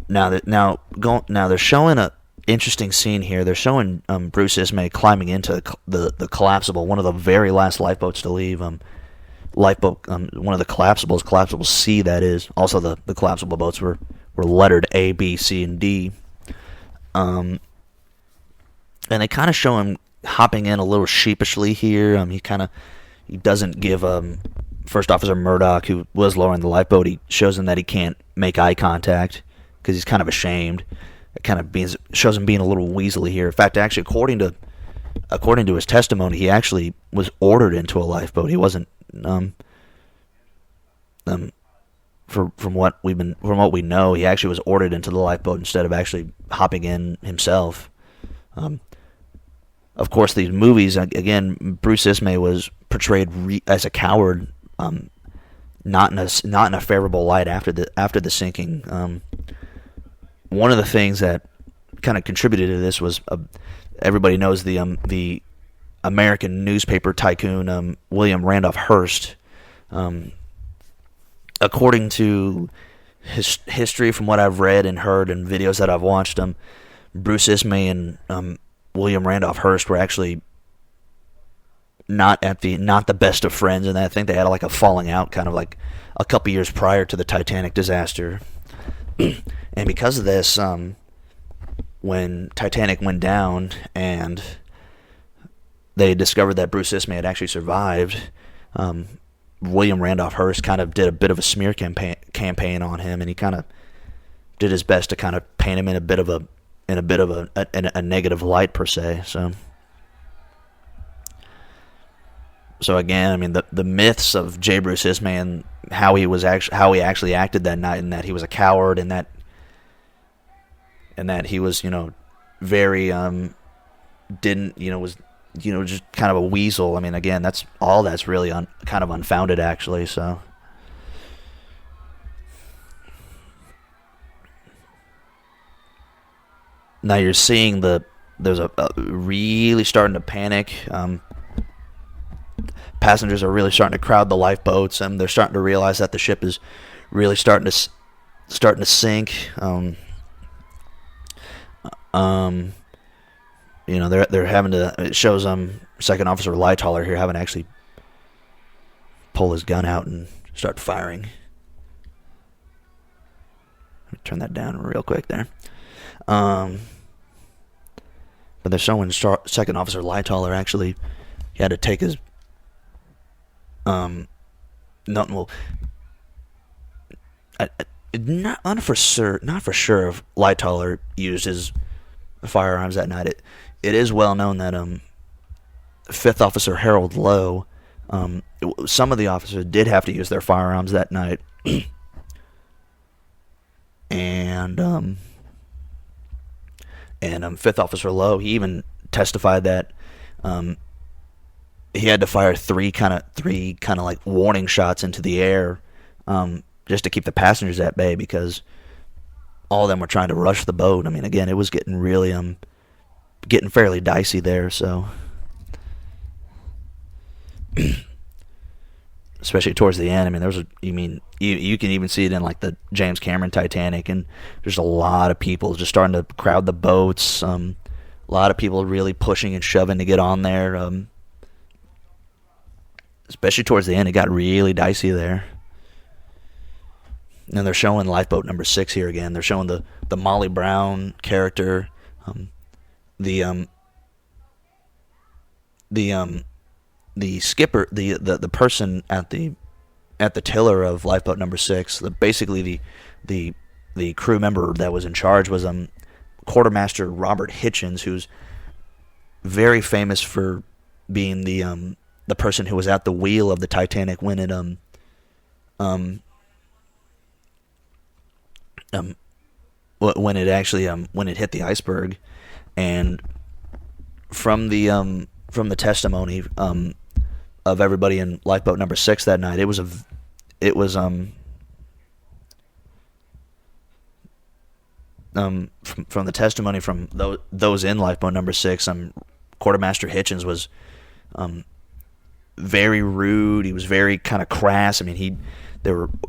Now they're showing a interesting scene here. They're showing Bruce Ismay climbing into the collapsible, one of the very last lifeboats to leave. Lifeboat, one of the collapsible C, that is. Also, the collapsible boats were lettered A, B, C, and D. And they kind of show him hopping in a little sheepishly here. He doesn't give First Officer Murdoch, who was lowering the lifeboat, he shows him that he can't make eye contact because he's kind of ashamed. It kind of shows him being a little weaselly here. In fact, actually, according to his testimony, he actually was ordered into a lifeboat. He wasn't. From what we know, he actually was ordered into the lifeboat instead of actually hopping in himself. Of course, these movies, again, Bruce Ismay was portrayed as a coward, not in a favorable light after the sinking. One of the things that kind of contributed to this was everybody knows the American newspaper tycoon William Randolph Hearst. According to history, from what I've read and heard and videos that I've watched, Bruce Ismay and William Randolph Hearst were actually not the best of friends, and I think they had like a falling out, kind of like a couple years prior to the Titanic disaster. And because of this, when Titanic went down and they discovered that Bruce Ismay had actually survived, William Randolph Hearst kind of did a bit of a smear campaign on him, and he kind of did his best to kind of paint him in a bit of a negative light per se. So again, I mean, the myths of J. Bruce Ismay and how he actually acted that night, and that he was a coward, and that he was very was just kind of a weasel. I mean, again, that's really kind of unfounded, actually. So now you're seeing there's a really starting to panic. Passengers are really starting to crowd the lifeboats, and they're starting to realize that the ship is really starting to sink. They're having to. It shows Second Officer Lightoller here having to actually pull his gun out and start firing. Let me turn that down real quick there. But they're showing Second Officer Lightoller actually, he had to take his not for sure if Lightoller used his firearms that night. It is well known that Fifth Officer Harold Lowe, some of the officers did have to use their firearms that night, and Fifth Officer Lowe, he even testified that he had to fire three kind of like warning shots into the air, just to keep the passengers at bay, because all of them were trying to rush the boat. I mean, again, it was getting really getting fairly dicey there. So especially towards the end, I mean, you can even see it in like the James Cameron Titanic, and there's a lot of people just starting to crowd the boats. A lot of people really pushing and shoving to get on there. Especially towards the end, it got really dicey there. And they're showing lifeboat number 6 here again. They're showing the Molly Brown character, the skipper, the person at the tiller of lifeboat number 6. Basically the crew member that was in charge was Quartermaster Robert Hitchens, who's very famous for being the person who was at the wheel of the Titanic when it when it hit the iceberg. And from the testimony of everybody in lifeboat number 6 that night, it was from the testimony from those in lifeboat number 6, Quartermaster Hitchens was very rude. He was very kind of crass. I mean,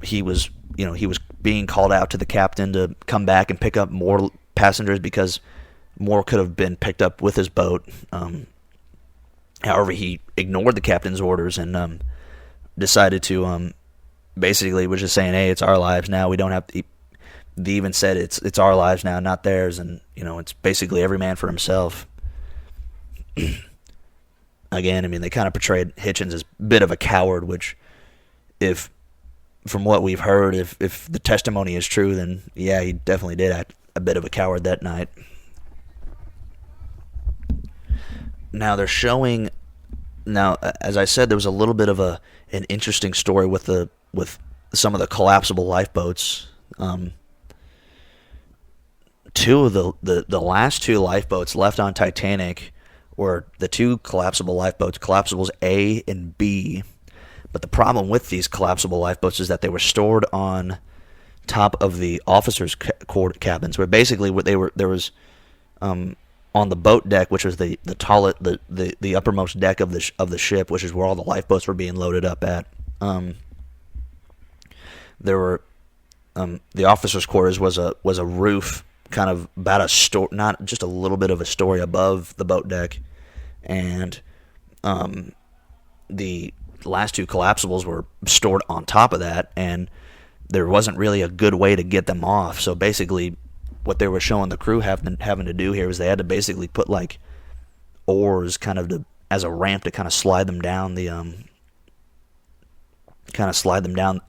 he was being called out to the captain to come back and pick up more passengers because more could have been picked up with his boat. However, he ignored the captain's orders and decided to basically was just saying, "Hey, it's our lives now. We don't have to." They even said it's our lives now, not theirs, and it's basically every man for himself. Again, I mean, they kind of portrayed Hitchens as a bit of a coward, which, if from what we've heard, if the testimony is true, then yeah, he definitely did act a bit of a coward that night. Now they're showing. Now, as I said, there was a little bit of an interesting story with some of the collapsible lifeboats. Two of the last two lifeboats left on Titanic were the two collapsible lifeboats, collapsibles A and B. But the problem with these collapsible lifeboats is that they were stored on top of the officers' cabins, where basically there was on the boat deck, which was the uppermost deck of the ship, which is where all the lifeboats were being loaded up at. There were the officers' quarters was a roof, kind of about a story, not just a little bit of a story above the boat deck, and the last two collapsibles were stored on top of that, and there wasn't really a good way to get them off. So basically, what they were showing the crew having to do here was they had to basically put like oars kind of as a ramp to kind of slide them down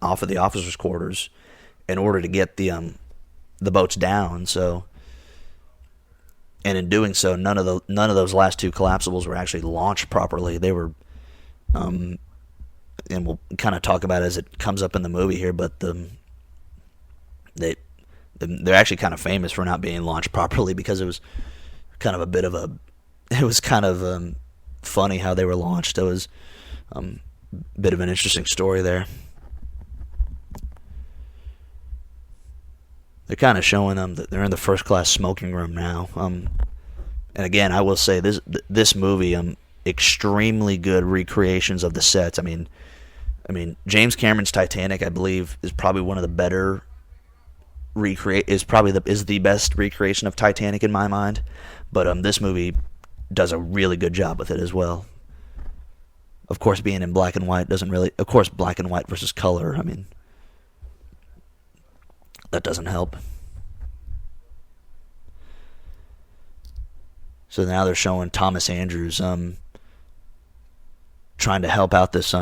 off of the officers' quarters in order to get the boats down. So, and in doing so, none of those last two collapsibles were actually launched properly. They were, and we'll kind of talk about it as it comes up in the movie here, but they're actually kind of famous for not being launched properly because it was kind of funny how they were launched. It was a bit of an interesting story there. They're kind of showing them that they're in the first class smoking room now. And again, I will say this movie, extremely good recreations of the sets. I mean, James Cameron's Titanic, I believe, is probably one of the better is the best recreation of Titanic in my mind. But this movie does a really good job with it as well. Of course, being in black and white doesn't really. Of course, black and white versus color. I mean, that doesn't help. So now they're showing Thomas Andrews trying to help out this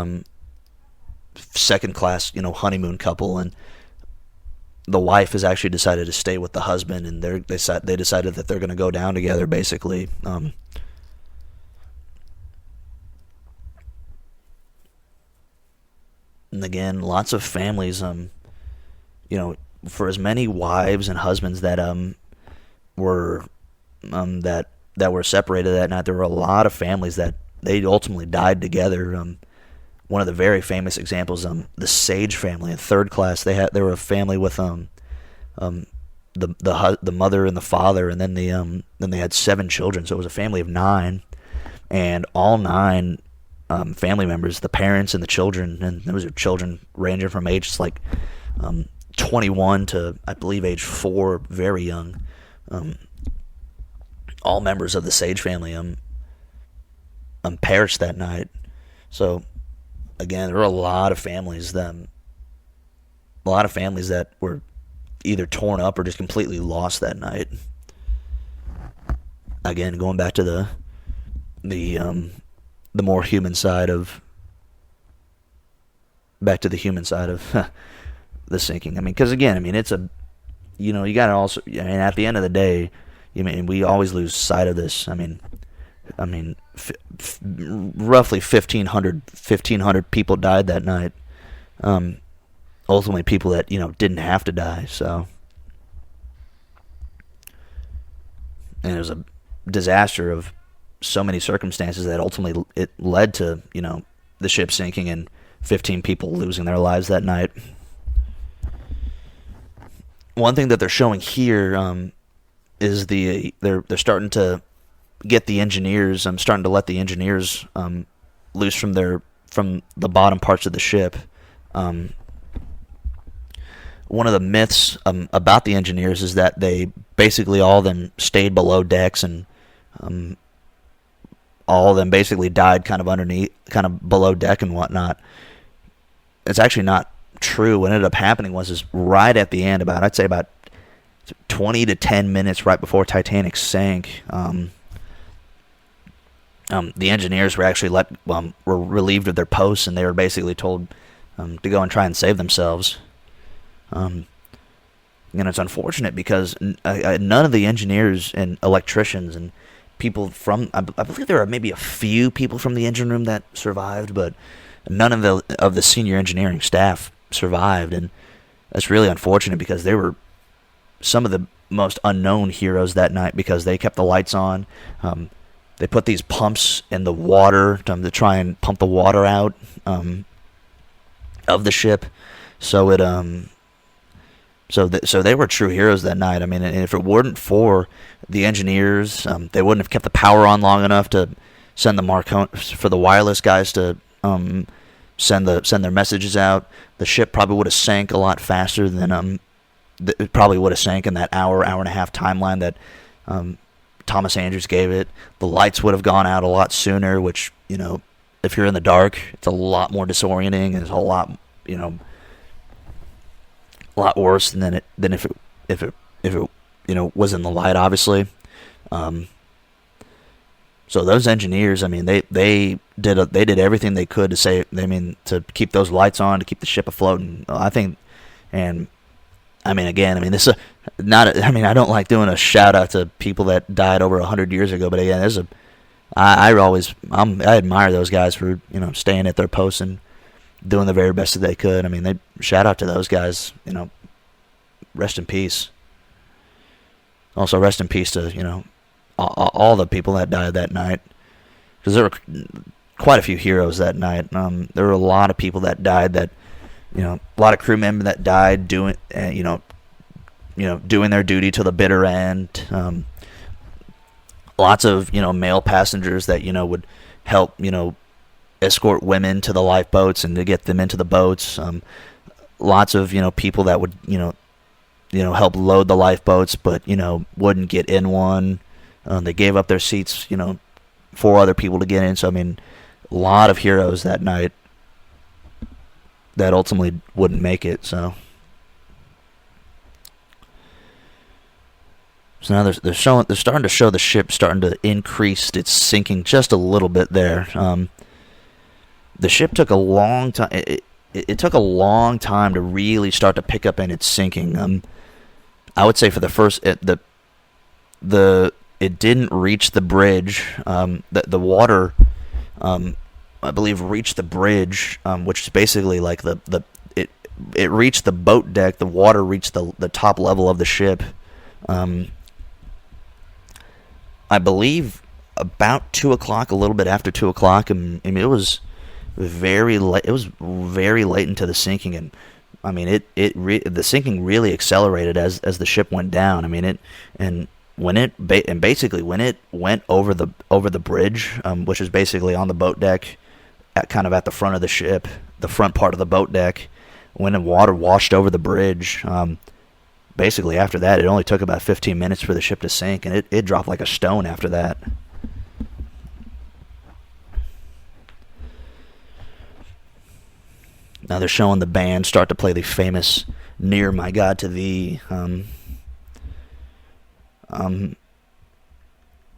second class honeymoon couple, and the wife has actually decided to stay with the husband, and they decided that they're going to go down together basically. And again, lots of families for as many wives and husbands that were separated that night, there were a lot of families that they ultimately died together. One of the very famous examples, the Sage family in third class. They were a family with the mother and the father, and then they had 7 children. So it was a family of 9, and all 9 family members, the parents and the children, and those are children ranging from ages like 21 to I believe age 4, very young. All members of the Sage family perished that night. So again, there were a lot of families that were either torn up or just completely lost that night. Again, going back to the more human side of the sinking. I mean, because again, it's you got to also. I mean, at the end of the day, we always lose sight of this. Roughly 1,500 people died that night. Ultimately, people that didn't have to die. So, and it was a disaster of so many circumstances that ultimately it led to the ship sinking and 15 people losing their lives that night. One thing that they're showing here is they're starting to get the engineers. I'm starting to let the engineers loose from the bottom parts of the ship. One of the myths about the engineers is that they basically all of them stayed below decks, and all of them basically died kind of below deck and whatnot. It's actually not true. What ended up happening was right at the end, I'd say about 20 to 10 minutes right before Titanic sank, the engineers were actually were relieved of their posts, and they were basically told to go and try and save themselves. It's unfortunate because none of the engineers and electricians and people from, I believe there are maybe a few people from the engine room that survived, but none of the senior engineering staff survived, and that's really unfortunate because they were some of the most unknown heroes that night because they kept the lights on. They put these pumps in the water to try and pump the water out of the ship, so it so they were true heroes that night. I mean, and if it weren't for the engineers, they wouldn't have kept the power on long enough to send for the wireless guys to send their messages out. The ship probably would have sank a lot faster than it probably would have sank in that hour and a half timeline that Thomas Andrews gave it. The lights would have gone out a lot sooner, which, if you're in the dark, it's a lot more disorienting, and it's a lot, a lot worse than if it was in the light, obviously. So those engineers, I mean, they did everything they could to keep those lights on, to keep the ship afloat, and I think, and I mean, again, this is I don't like doing a shout out to people that died over 100 years ago, but again, I admire those guys for staying at their posts and doing the very best that they could. I mean, they shout out to those guys. Rest in peace. Also, rest in peace to all the people that died that night, because there were quite a few heroes that night. There were a lot of people that died that. A lot of crew members that died doing their duty to the bitter end. Lots of male passengers that would help escort women to the lifeboats and to get them into the boats. Lots of people that would help load the lifeboats, but wouldn't get in one. They gave up their seats for other people to get in. So a lot of heroes that night that ultimately wouldn't make it. So now they're starting to show the ship starting to increase its sinking just a little bit there. The ship took a long time. It took a long time to really start to pick up in its sinking. I would say for the first it didn't reach the bridge. The water. I believe reached the bridge, which is basically like it reached the boat deck. The water reached the top level of the ship. I believe about 2:00, a little bit after 2:00, and it was very late. It was very late into the sinking, and the sinking really accelerated as the ship went down. When it went over the bridge, which is basically on the boat deck, kind of at the front of the ship, the front part of the boat deck, when the water washed over the bridge, basically after that, it only took about 15 minutes for the ship to sink, and it dropped like a stone after that. Now they're showing the band start to play the famous "Near My God to Thee,"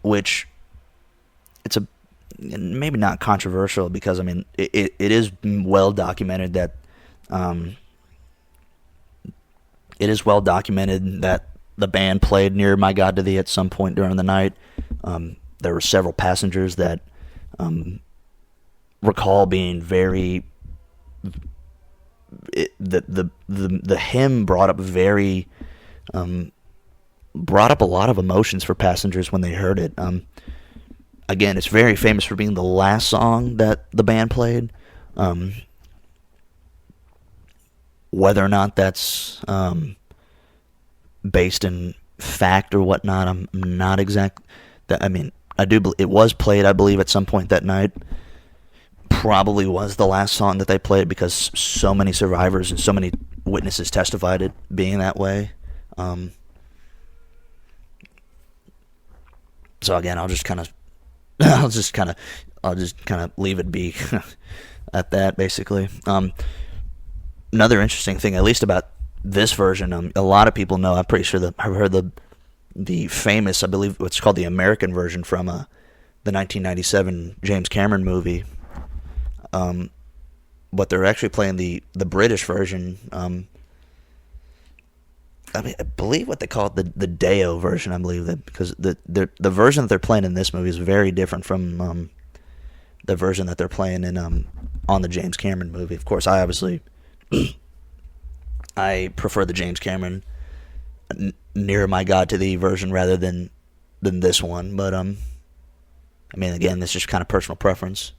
which it's maybe not controversial because it is well documented that the band played "Near My God to Thee" at some point during the night. There were several passengers that recall being very. The hymn brought up a lot of emotions for passengers when they heard it. Again, it's very famous for being the last song that the band played. Whether or not that's based in fact or whatnot, I'm not exact. It was played, I believe, at some point that night. Probably was the last song that they played because so many survivors and so many witnesses testified it being that way. So again, I'll just kind of leave it be at that, basically. Another interesting thing, at least about this version, a lot of people know. I'm pretty sure that I've heard the famous, I believe, what's called the American version from the 1997 James Cameron movie. But they're actually playing the British version. I believe what they call it the Deo version. I believe that because the version that they're playing in this movie is very different from the version that they're playing in on the James Cameron movie. Of course, I obviously I prefer the James Cameron Nearer My God to Thee version rather than this one. But I mean, again, this is just kind of personal preference.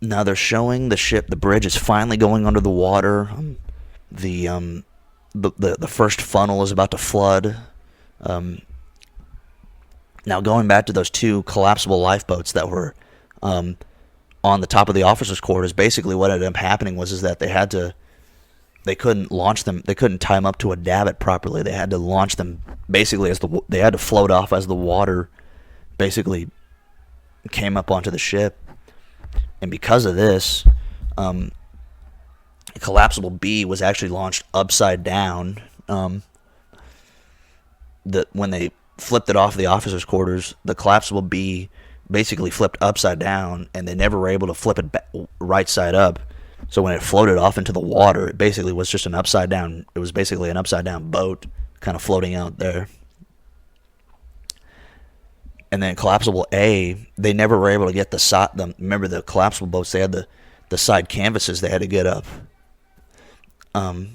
Now they're showing the ship. The bridge is finally going under the water. The first funnel is about to flood. Now going back to those two collapsible lifeboats that were on the top of the officers' quarters, basically what ended up happening was that they couldn't launch them. They couldn't tie them up to a davit properly. They had to launch them basically they had to float off as the water basically came up onto the ship. And because of this, collapsible B was actually launched upside down. When they flipped it off the officers' quarters, the collapsible B basically flipped upside down, and they never were able to flip it right side up. So when it floated off into the water, it basically was just an upside down. It was basically an upside down boat, kind of floating out there. And then collapsible A, they never were able to get the side. Remember the collapsible boats? They had the side canvases they had to get up. But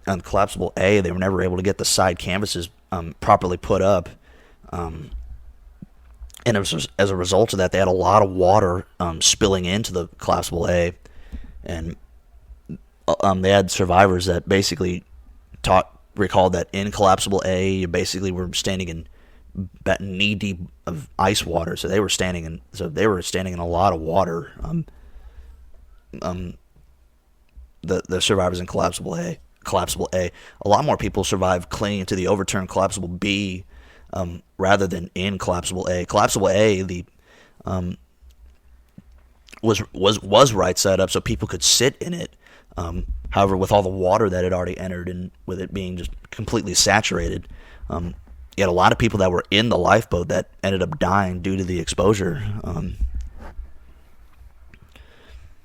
on collapsible A, they were never able to get the side canvases properly put up. And as a result of that, they had a lot of water spilling into the collapsible A, and they had survivors that basically recalled that in collapsible A, you basically were standing in about knee deep of ice water, so they were standing in a lot of water. The survivors in collapsible A, a lot more people survived clinging to the overturned collapsible B rather than in collapsible A. Collapsible A, was right side up, so people could sit in it. However, with all the water that had already entered, and with it being just completely saturated, you had a lot of people that were in the lifeboat that ended up dying due to the exposure.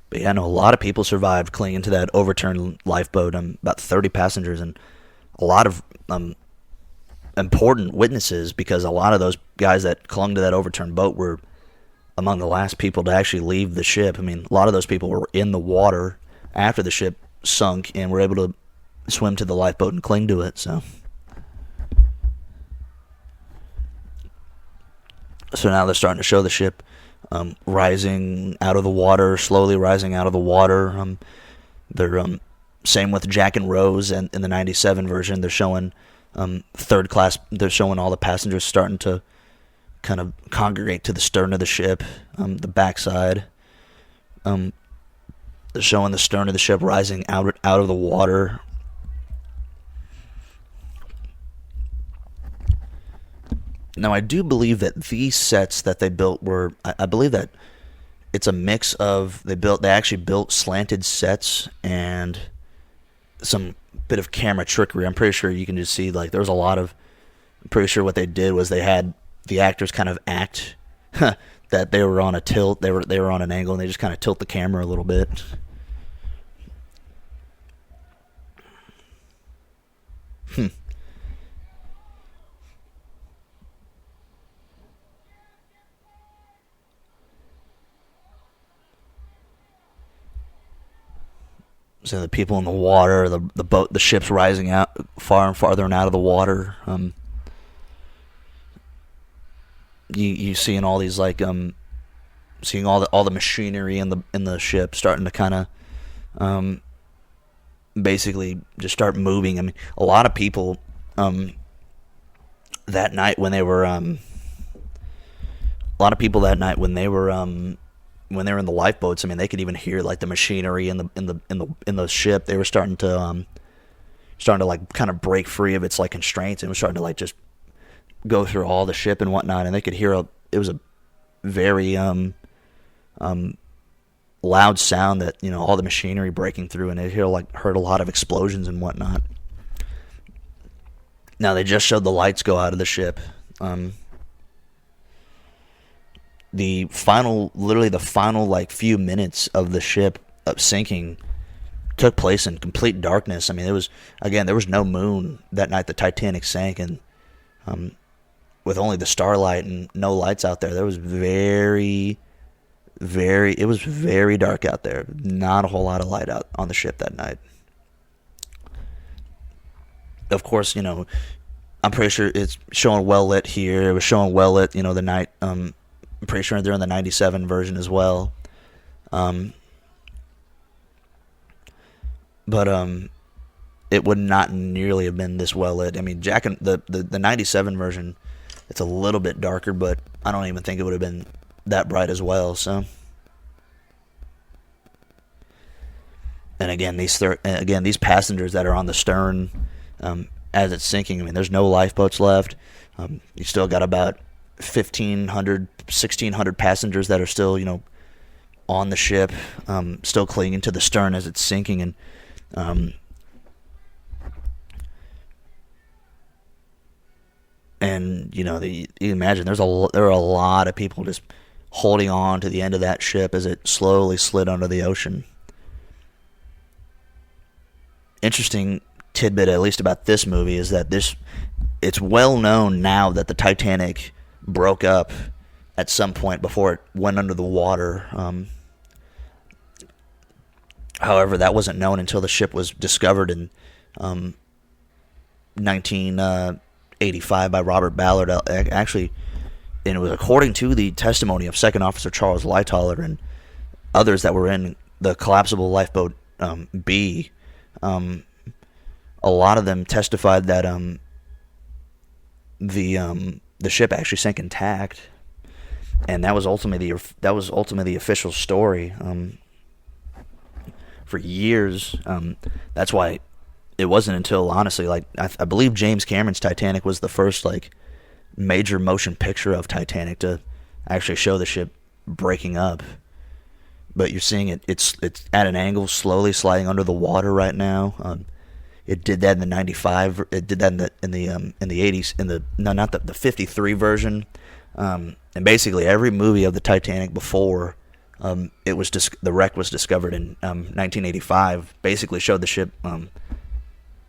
But yeah, no, a lot of people survived clinging to that overturned lifeboat. About 30 passengers and a lot of important witnesses, because a lot of those guys that clung to that overturned boat were among the last people to actually leave the ship. I mean, a lot of those people were in the water after the ship sunk and were able to swim to the lifeboat and cling to it. So now they're starting to show the ship rising out of the water, slowly rising out of the water. They're same with Jack and Rose, and in the 97 version, they're showing third class. They're showing all the passengers starting to kind of congregate to the stern of the ship, the backside. They're showing the stern of the ship rising out of the water. Now, I do believe that these sets that they built were, I believe that it's a mix of, they actually built slanted sets and some bit of camera trickery. I'm pretty sure you can just see, like, there was a lot of, I'm pretty sure what they did was they had the actors kind of act that they were on a tilt, they were on an angle, and they just kind of tilt the camera a little bit. So the people in the water, the boat, the ship's rising out far and farther and out of the water. You seeing all these, like, seeing all the machinery in the ship starting to kind of basically just start moving. I mean, a lot of people that night when they were a lot of people that night when they were in the lifeboats. I mean, they could even hear like the machinery in the ship. They were starting to like kind of break free of its like constraints, and was starting to like just go through all the ship and whatnot. And they could hear it was a very loud sound, that all the machinery breaking through, and they heard a lot of explosions and whatnot. Now they just showed the lights go out of the ship. The final like few minutes of the ship sinking took place in complete darkness. I mean, there was no moon that night the Titanic sank, and with only the starlight and no lights out there, was very dark out there. Not a whole lot of light out on the ship that night. Of course, I'm pretty sure it's showing well lit here. It was showing well lit, the night. I'm pretty sure they're in the 97 version as well. But it would not nearly have been this well lit. I mean, the 97 version, it's a little bit darker, but I don't even think it would have been that bright as well. So, and again, these passengers that are on the stern, as it's sinking, I mean, there's no lifeboats left. You still got about 1,600 passengers that are still, on the ship, still clinging to the stern as it's sinking, and you imagine there are a lot of people just holding on to the end of that ship as it slowly slid under the ocean. Interesting tidbit, at least about this movie, is that it's well known now that the Titanic broke up at some point before it went under the water. However, that wasn't known until the ship was discovered in 1985 by Robert Ballard. Actually, and it was according to the testimony of Second Officer Charles Lightoller and others that were in the collapsible lifeboat B. A lot of them testified that the ship actually sank intact, and that was ultimately the official story. For years, that's why it wasn't until, honestly, like I believe James Cameron's Titanic was the first like major motion picture of Titanic to actually show the ship breaking up. But you're seeing it's at an angle, slowly sliding under the water right now. It did that in the 95. It did that in the 80s. Not the 53 version. And basically every movie of the Titanic before the wreck was discovered in 1985 basically showed the ship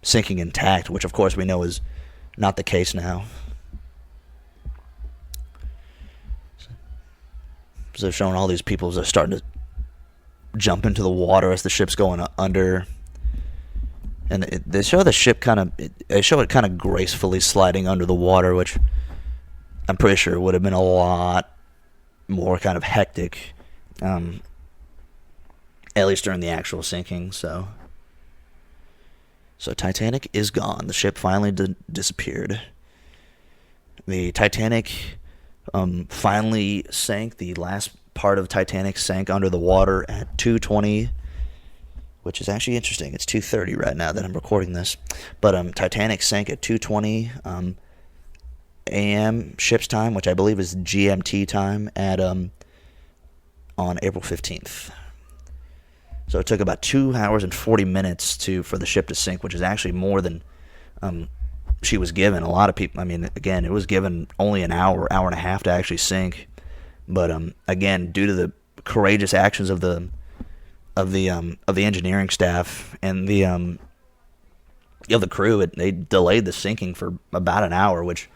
sinking intact, which of course we know is not the case now. So they're showing all these people as they're starting to jump into the water as the ship's going under. And they show the ship they show it kind of gracefully sliding under the water, which I'm pretty sure would have been a lot more kind of hectic, at least during the actual sinking. So Titanic is gone. The ship finally disappeared. The Titanic finally sank. The last part of Titanic sank under the water at 2:20. Which is actually interesting. It's 2:30 right now that I'm recording this. But Titanic sank at 2:20 a.m. ship's time, which I believe is GMT time, at on April 15th. So it took about 2 hours and 40 minutes for the ship to sink, which is actually more than she was given. A lot of people, I mean, again, it was given only an hour and a half to actually sink. But again, due to the courageous actions of the engineering staff and the crew, they delayed the sinking for about an hour, which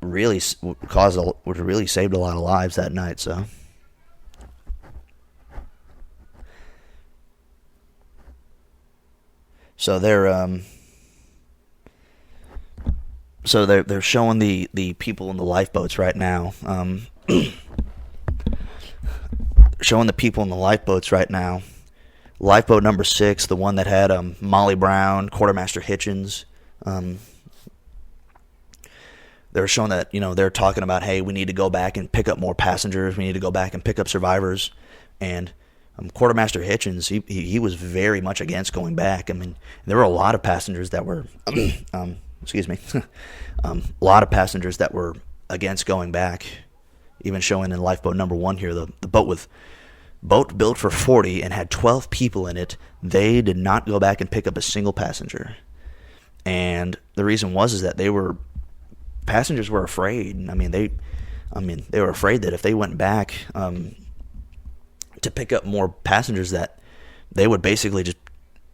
really saved a lot of lives that night. So they're showing the people in the lifeboats right now. Showing the people in the lifeboats right now. Lifeboat number 6, the one that had Molly Brown, Quartermaster Hitchens, They were showing that, they're talking about, hey, we need to go back and pick up more passengers. We need to go back and pick up survivors. And Quartermaster Hitchens, he was very much against going back. I mean, there were a lot of passengers that were, excuse me, a lot of passengers that were against going back. Even showing in lifeboat number 1 here, the boat built for 40 and had 12 people in it. They did not go back and pick up a single passenger. And the reason is that passengers were afraid. They were afraid that if they went back to pick up more passengers, that they would basically just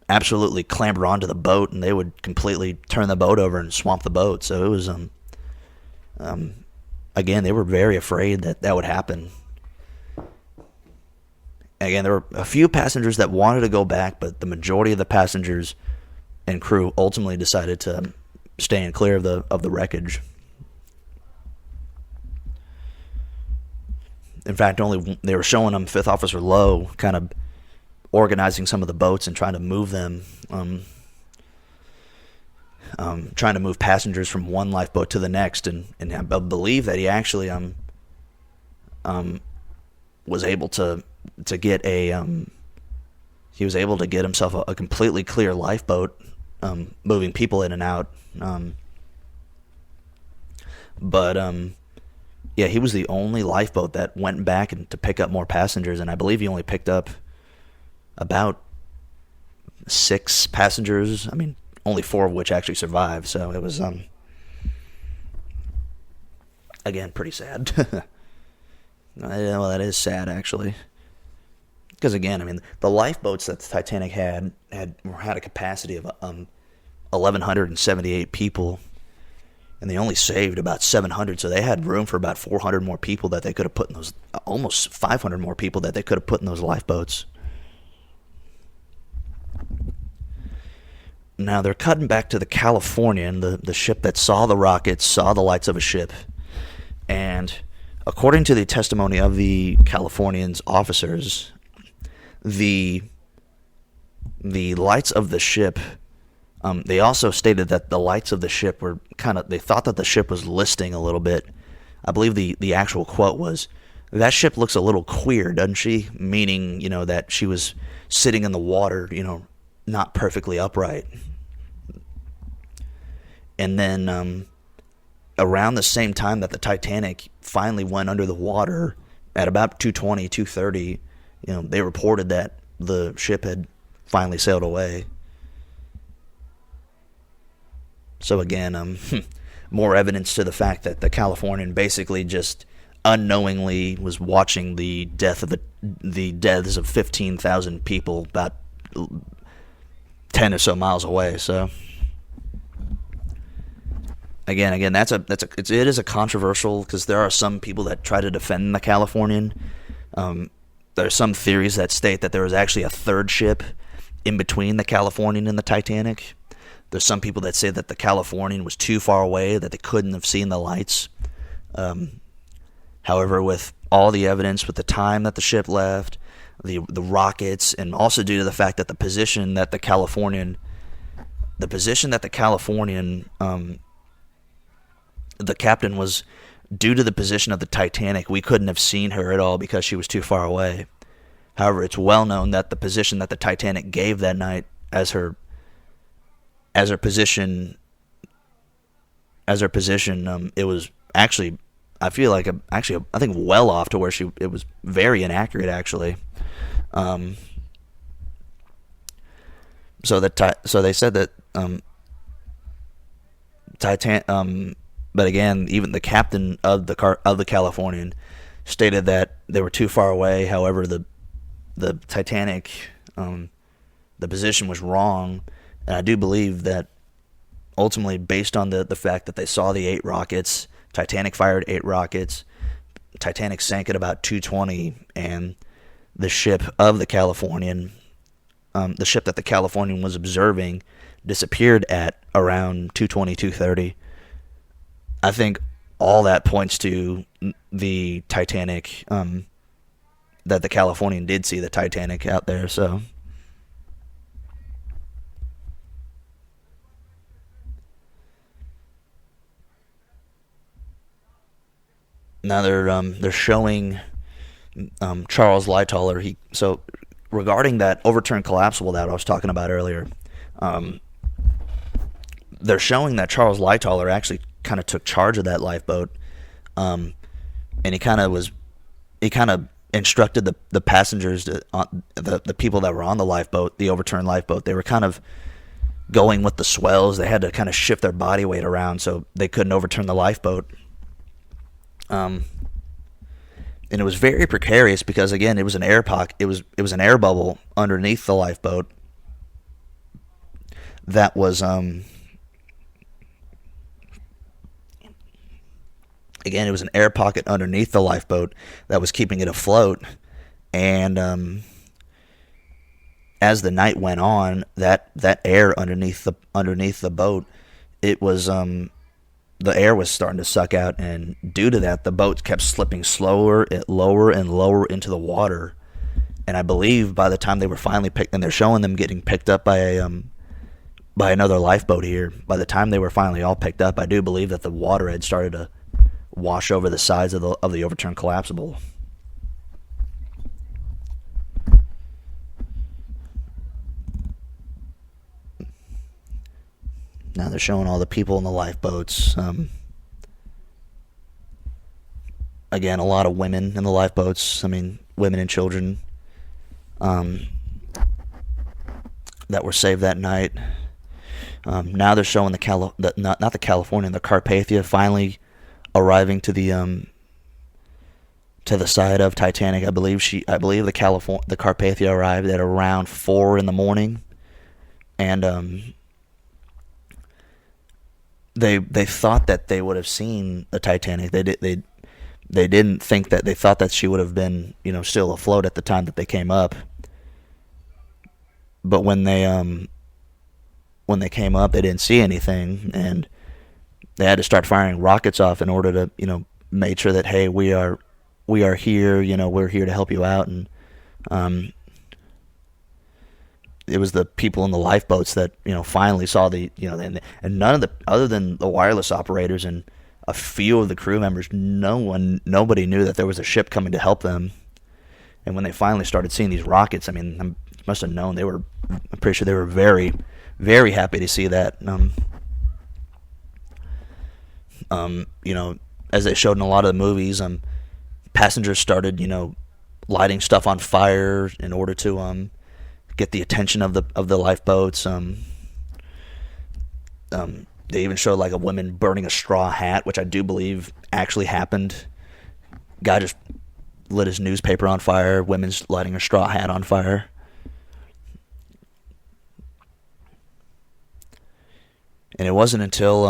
absolutely clamber onto the boat and they would completely turn the boat over and swamp the boat. So it was again, they were very afraid that would happen. Again, there were a few passengers that wanted to go back, but the majority of the passengers and crew ultimately decided to stay in clear of the wreckage. In fact, they were showing them Fifth Officer Lowe kind of organizing some of the boats and trying to move them, trying to move passengers from one lifeboat to the next, and I believe that he actually was able to get he was able to get himself a completely clear lifeboat, moving people in and out, but yeah, he was the only lifeboat that went back to pick up more passengers, and I believe he only picked up about 6 passengers. Only 4 of which actually survived, so it was again pretty sad. Well, that is sad actually, because again, the lifeboats that the Titanic had a capacity of 1,178 people, and they only saved about 700, so they had room for about 400 more people that they could have put in those, almost 500 more people that they could have put in those lifeboats. Now they're cutting back to the Californian, the ship that saw the rockets, saw the lights of a ship, and according to the testimony of the Californian's officers, the lights of the ship, they also stated that the lights of the ship were they thought that the ship was listing a little bit. I believe the actual quote was, "That ship looks a little queer, doesn't she?" Meaning, that she was sitting in the water, not perfectly upright. And then around the same time that the Titanic finally went under the water, at about 2:20, 2:30, they reported that the ship had finally sailed away. So again, more evidence to the fact that the Californian basically just unknowingly was watching the deaths of 15,000 people about 10 or so miles away. So again, it is a controversial, because there are some people that try to defend the Californian. There are some theories that state that there was actually a third ship in between the Californian and the Titanic. There's some people that say that the Californian was too far away, that they couldn't have seen the lights. However, with all the evidence, with the time that the ship left, the rockets, and also due to the fact that the position that the Californian, the captain was, due to the position of the Titanic, we couldn't have seen her at all because she was too far away. However, it's well known that the position that the Titanic gave that night as her position, it was actually, I feel like, I think well off to where it was very inaccurate actually. So they said that but again, even the captain of the Californian stated that they were too far away. However, the Titanic, the position was wrong. And I do believe that ultimately, based on the fact that they saw the 8 rockets, Titanic fired 8 rockets, Titanic sank at about 2:20, and the ship of the Californian, the ship that the Californian was observing, disappeared at around 2:20, 2:30. I think all that points to the Titanic, that the Californian did see the Titanic out there, so... Now they're showing Charles Lightoller. So regarding that overturned collapsible that I was talking about earlier, they're showing that Charles Lightoller actually kind of took charge of that lifeboat, and he kind of instructed the passengers, the people that were on the lifeboat, the overturned lifeboat. They were kind of going with the swells. They had to kind of shift their body weight around so they couldn't overturn the lifeboat. And it was very precarious because, again, it was an air pocket. It was an air bubble underneath the lifeboat that was again, it was an air pocket underneath the lifeboat that was keeping it afloat. And as the night went on, that air underneath the boat, it was the air was starting to suck out, and due to that, the boat kept slipping lower and lower into the water. And I believe by the time they were finally picked, and they're showing them getting picked up by another lifeboat here. By the time they were finally all picked up, I do believe that the water had started to wash over the sides of the overturned collapsible. Now they're showing all the people in the lifeboats. Again, a lot of women in the lifeboats. I mean, women and children that were saved that night. Now they're showing the Carpathia finally arriving to the side of Titanic. I believe the Carpathia arrived at around 4 a.m, and they thought that they would have seen the Titanic. They didn't think that. They thought that she would have been, still afloat at the time that they came up. But when they came up, they didn't see anything, and they had to start firing rockets off in order to, make sure that, hey, we are here. We're here to help you out. And it was the people in the lifeboats that finally saw the and none of the, other than the wireless operators and a few of the crew members, nobody knew that there was a ship coming to help them. And when they finally started seeing these rockets, I mean, they must have known. I'm pretty sure they were very, very happy to see that. As they showed in a lot of the movies, passengers started lighting stuff on fire in order to get the attention of the lifeboats. They even showed like a woman burning a straw hat, which I do believe actually happened. Guy just lit his newspaper on fire. Women's lighting a straw hat on fire. And it wasn't until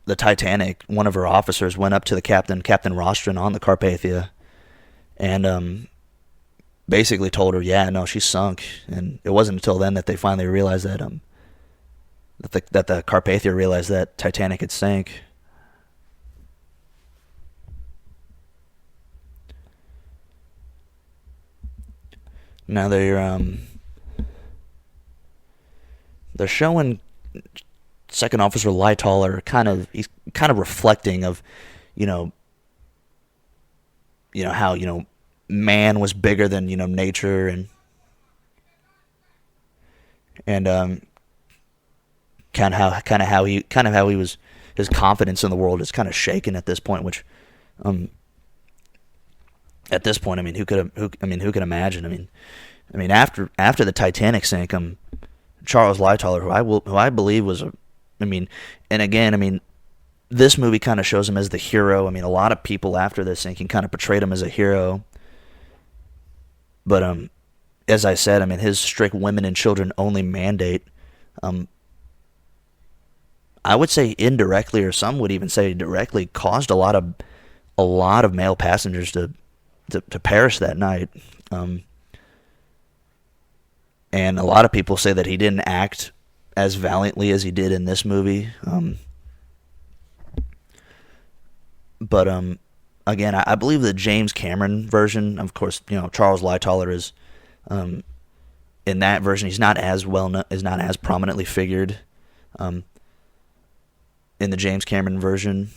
the Titanic, one of her officers went up to the Captain Rostron on the Carpathia, and basically told her, yeah, no, she sunk. And it wasn't until then that they finally realized that that the Carpathia realized that Titanic had sank. Now they're showing Second Officer Lightoller he's kind of reflecting of, how, man was bigger than, nature, and kind of how he was, his confidence in the world is kind of shaken at this point, which at this point, I mean, who could imagine? I mean, after the Titanic sank, Charles Lightoller, who I believe was this movie kind of shows him as the hero. I mean, a lot of people after this sinking kind of portrayed him as a hero. But as I said, I mean, his strict women and children only mandate, I would say indirectly, or some would even say directly, caused a lot of male passengers to perish that night. And a lot of people say that he didn't act as valiantly as he did in this movie. But again, I believe the James Cameron version, of course, Charles Lightoller is, in that version, he's not as prominently figured. in the James Cameron version.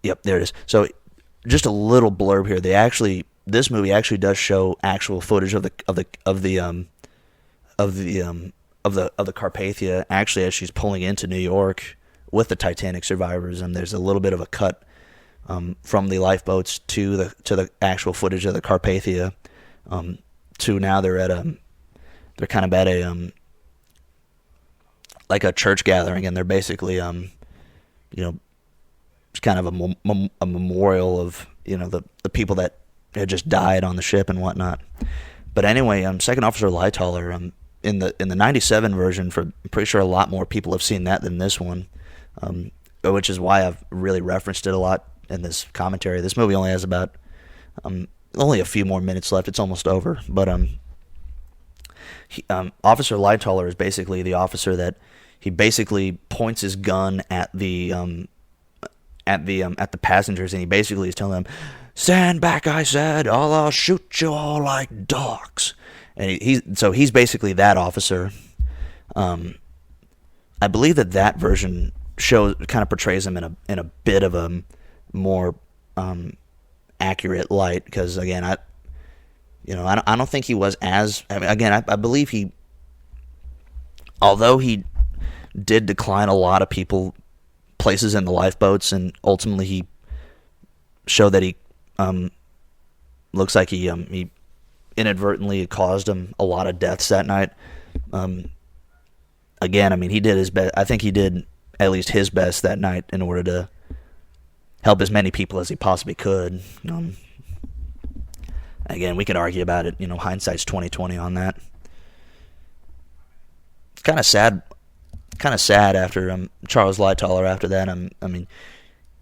Yep, there it is. So, just a little blurb here. This movie actually does show actual footage of the Carpathia actually as she's pulling into New York with the Titanic survivors, and there's a little bit of a cut from the lifeboats to the actual footage of the Carpathia. To now they're kind of at a like a church gathering, and they're basically it's kind of a memorial of the people that had just died on the ship and whatnot. But anyway, Second Officer Lightoller, in the '97 version, I'm pretty sure a lot more people have seen that than this one, which is why I've really referenced it a lot in this commentary. This movie only has about only a few more minutes left. It's almost over. But Officer Lightoller is basically the officer that he basically points his gun at the passengers, and he basically is telling them, "Stand back, I said, or I'll shoot you all like dogs." And he's basically that officer. I believe that version kind of portrays him in a bit of a more accurate light, because again, I don't think he was as. I mean, again, I believe although he did decline a lot of places in the lifeboats, and ultimately he showed that he looks like he inadvertently caused him a lot of deaths that night. Again, I mean, he did his best. I think he did at least his best that night in order to help as many people as he possibly could. Again, we could argue about it. Hindsight's 20/20 on that. It's kind of sad. After Charles Lightoller. After that, I mean,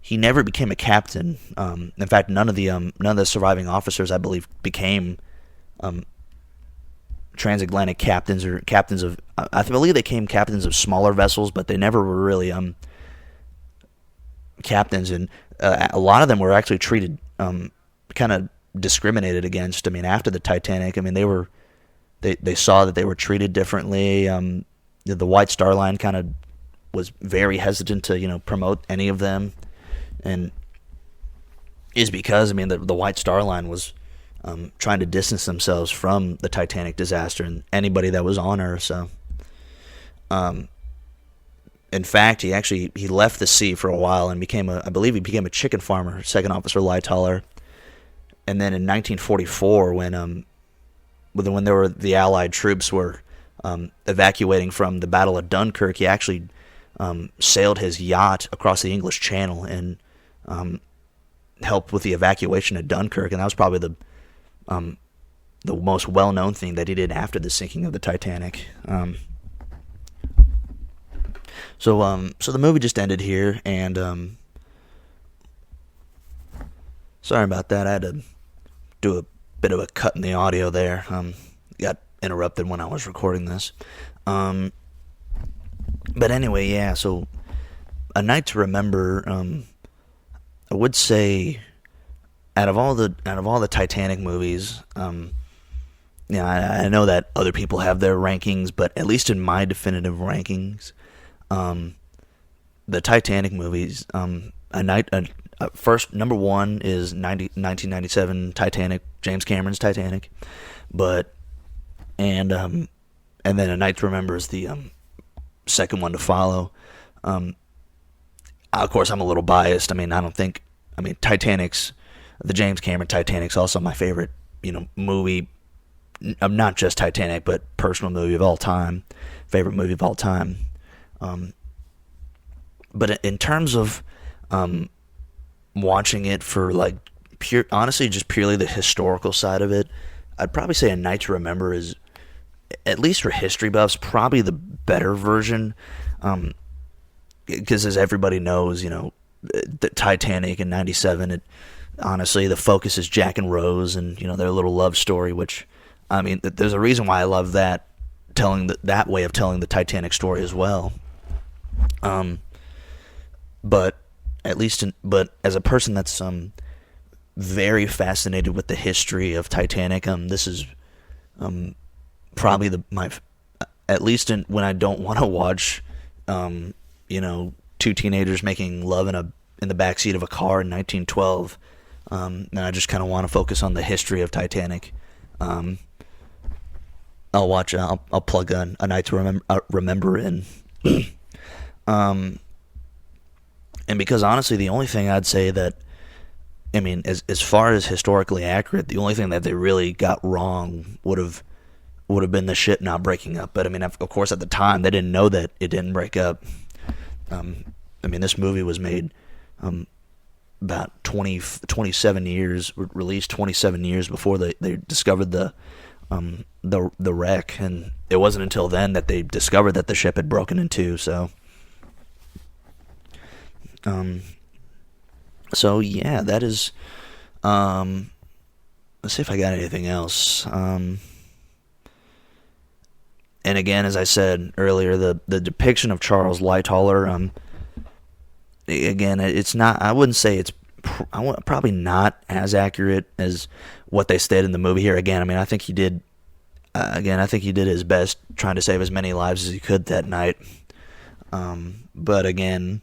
he never became a captain. In fact, none of the surviving officers, I believe, became transatlantic captains or captains of. I believe they became captains of smaller vessels, but they never were really captains. And a lot of them were actually treated kind of discriminated against. I mean, after the Titanic, I mean, they saw that they were treated differently. The White Star Line kind of was very hesitant to promote any of them, and is because I mean the White Star Line was trying to distance themselves from the Titanic disaster and anybody that was on her. So, in fact, he left the sea for a while and I believe he became a chicken farmer, Second Officer Lightoller. And then in 1944, when the Allied troops were evacuating from the Battle of Dunkirk, he actually sailed his yacht across the English Channel and helped with the evacuation of Dunkirk, and that was probably the most well-known thing that he did after the sinking of the Titanic. So the movie just ended here, and sorry about that. I had to do a bit of a cut in the audio there. Got interrupted when I was recording this. But anyway, yeah, so A Night to Remember, I would say out of all the Titanic movies, I know that other people have their rankings, but at least in my definitive rankings, the Titanic movies, first number one is 1997 Titanic, James Cameron's Titanic, and then A Night to Remember is the second one to follow. Of course, I'm a little biased. I mean, the James Cameron Titanic's also my favorite, movie. Not just Titanic, but personal movie of all time, favorite movie of all time. But in terms of watching it for like honestly, just purely the historical side of it, I'd probably say A Night to Remember is, at least for history buffs, probably the better version. Because as everybody knows, the Titanic in '97, honestly, the focus is Jack and Rose and their little love story. Which, I mean, there's a reason why I love that, telling that way of telling the Titanic story as well. But as a person that's very fascinated with the history of Titanic, this is probably at least when I don't want to watch, two teenagers making love in the backseat of a car in 1912, and I just kind of want to focus on the history of Titanic. I'll watch. I'll plug a Night to Remember in. And because honestly, the only thing I'd say that, I mean, as far as historically accurate, the only thing that they really got wrong would have been the ship not breaking up. But I mean, of course, at the time they didn't know that it didn't break up. I mean, this movie was made about 27 years, released 27 years before they discovered the wreck, and it wasn't until then that they discovered that the ship had broken in two. So yeah, that is. Let's see if I got anything else. And again, as I said earlier, the depiction of Charles Lightoller, again, it's not. I wouldn't say it's probably not as accurate as what they stated in the movie here. Again, I mean, I think he did. I think he did his best trying to save as many lives as he could that night. But again,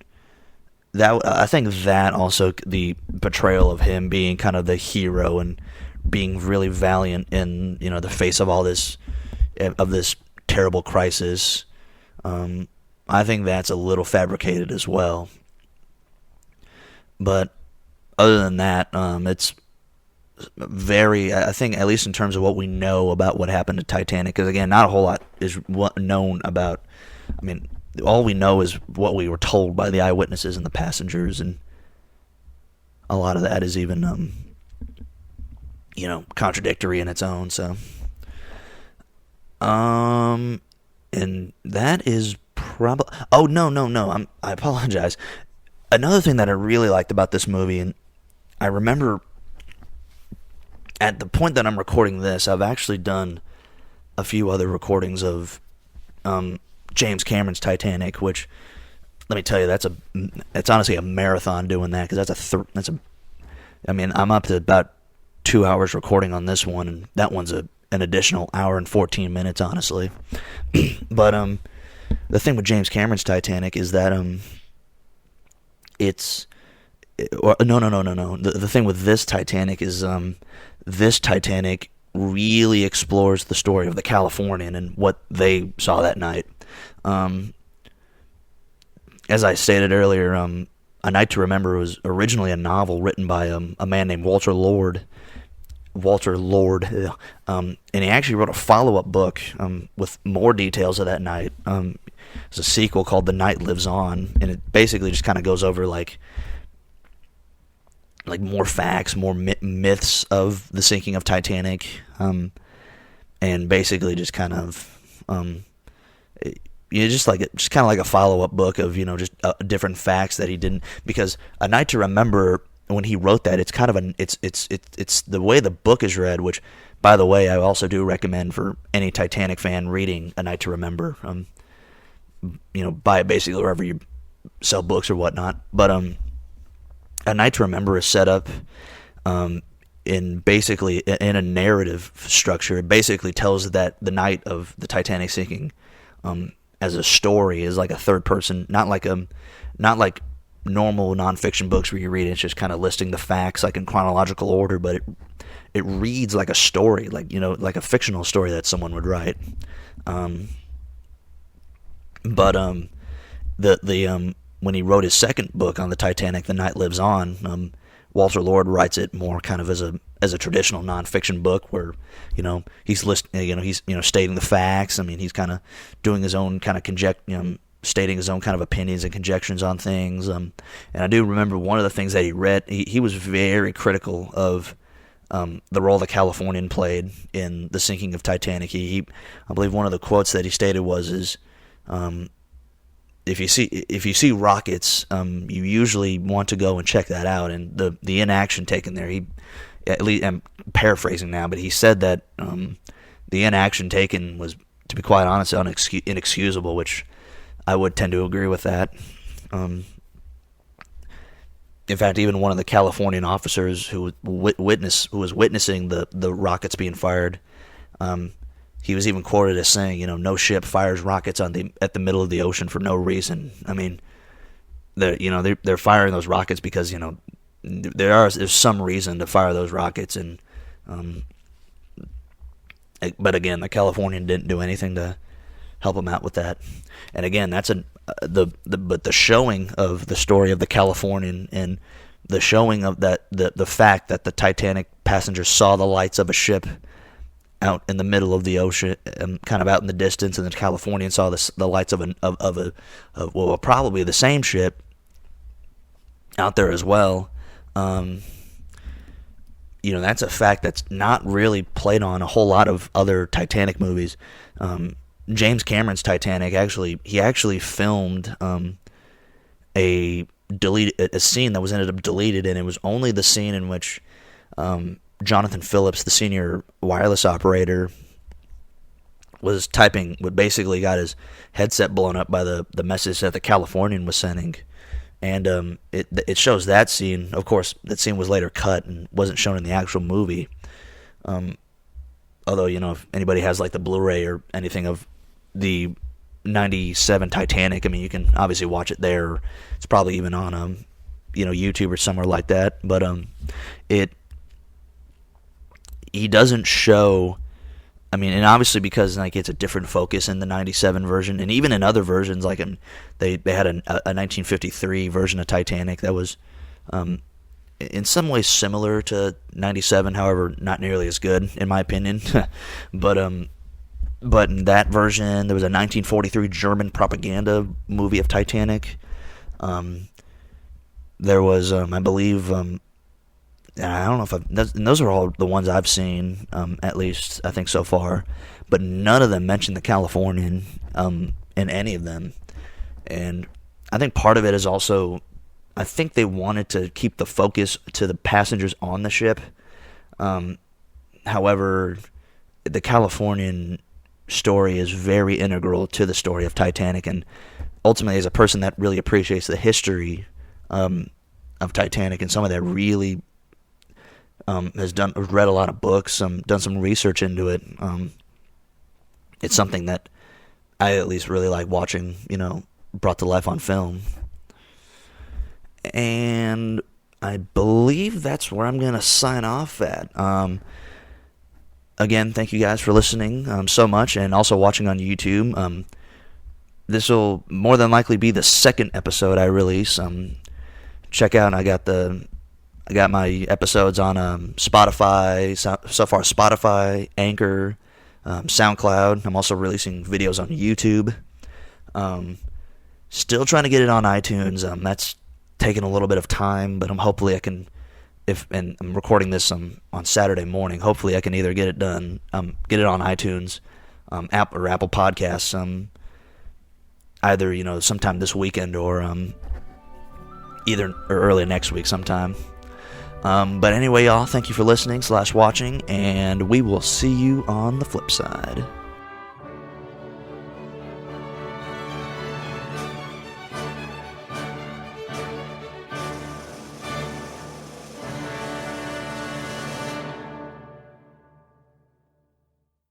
I think that also the portrayal of him being kind of the hero and being really valiant in the face of all this terrible crisis. I think that's a little fabricated as well. But other than that, it's very, I think, at least in terms of what we know about what happened to Titanic, because again, not a whole lot is known about. I mean, all we know is what we were told by the eyewitnesses and the passengers, and a lot of that is even, contradictory in its own. So, and that is probably. Oh no! I apologize. Another thing that I really liked about this movie, and I remember at the point that I'm recording this, I've actually done a few other recordings of James Cameron's Titanic, which, let me tell you, it's honestly a marathon doing that, because I mean, I'm up to about 2 hours recording on this one, and that one's an additional hour and 14 minutes, honestly. But the thing with James Cameron's Titanic is that no. The thing with this Titanic is this Titanic really explores the story of the Californian and what they saw that night. As I stated earlier, A Night to Remember was originally a novel written by a man named Walter Lord, and he actually wrote a follow-up book with more details of that night. It's a sequel called The Night Lives On, and it basically just kind of goes over like more facts, more myths of the sinking of Titanic, and basically just kind of just kind of like a follow-up book of just different facts that he didn't, because A Night to Remember, when he wrote that, it's kind of it's the way the book is read, which, by the way, I also do recommend for any Titanic fan reading A Night to Remember. Buy it basically wherever you sell books or whatnot. But A Night to Remember is set up in a narrative structure. It basically tells that the night of the Titanic sinking as a story, is like a third person, not like normal nonfiction books where you read it, it's just kind of listing the facts like in chronological order, but it reads like a story, like a fictional story that someone would write. But when he wrote his second book on the Titanic, The Night Lives On, Walter Lord writes it more kind of as a traditional nonfiction book, where he's stating the facts. I mean, he's kind of doing his own kind of stating his own kind of opinions and conjectures on things. And I do remember one of the things that he read. He was very critical of the role the Californian played in the sinking of Titanic. I believe one of the quotes that he stated was if you see rockets, you usually want to go and check that out. And the inaction taken there, at least I'm paraphrasing now, but he said that the inaction taken was, to be quite honest, inexcusable, which I would tend to agree with that. In fact, even one of the Californian officers who was witnessing the rockets being fired, he was even quoted as saying, no ship fires rockets at the middle of the ocean for no reason. I mean, they're firing those rockets because there's some reason to fire those rockets, and but again, the Californian didn't do anything to help him out with that. And again, that's but the showing of the story of the Californian, and the showing of that the fact that the Titanic passengers saw the lights of a ship out in the middle of the ocean, kind of out in the distance, and the Californian saw the lights of probably the same ship out there as well. That's a fact that's not really played on a whole lot of other Titanic movies. James Cameron's Titanic actually filmed a scene that was ended up deleted, and it was only the scene in which Jonathan Phillips, the senior wireless operator, was typing, basically got his headset blown up by the message that the Californian was sending. And it shows that scene. Of course, that scene was later cut and wasn't shown in the actual movie. Although, if anybody has like the Blu-ray or anything of the 97 Titanic, I mean, you can obviously watch it there. It's probably even on YouTube or somewhere like that. But he doesn't show, I mean, and obviously because like it's a different focus in the 97 version, and even in other versions, like they had a 1953 version of Titanic that was in some ways similar to 97, however not nearly as good in my opinion. but in that version there was a 1943 German propaganda movie of Titanic. There was I believe I don't know if and those are all the ones I've seen, at least I think so far, but none of them mention the Californian in any of them. And I think part of it is also, I think they wanted to keep the focus to the passengers on the ship. However, the Californian story is very integral to the story of Titanic, and ultimately, as a person that really appreciates the history of Titanic and some of that really has read a lot of books, done some research into it. It's something that I at least really like watching, brought to life on film. And I believe that's where I'm going to sign off at. Again, thank you guys for listening so much, and also watching on YouTube. This will more than likely be the second episode I release. Check out, I got my episodes on Spotify, so far Spotify, Anchor, SoundCloud. I'm also releasing videos on YouTube. Still trying to get it on iTunes. That's taking a little bit of time, but hopefully I can, and I'm recording this on Saturday morning, hopefully I can either get it done, get it on iTunes, Apple Podcasts, either, sometime this weekend or either early next week sometime. But anyway, y'all, thank you for listening / watching, and we will see you on the flip side.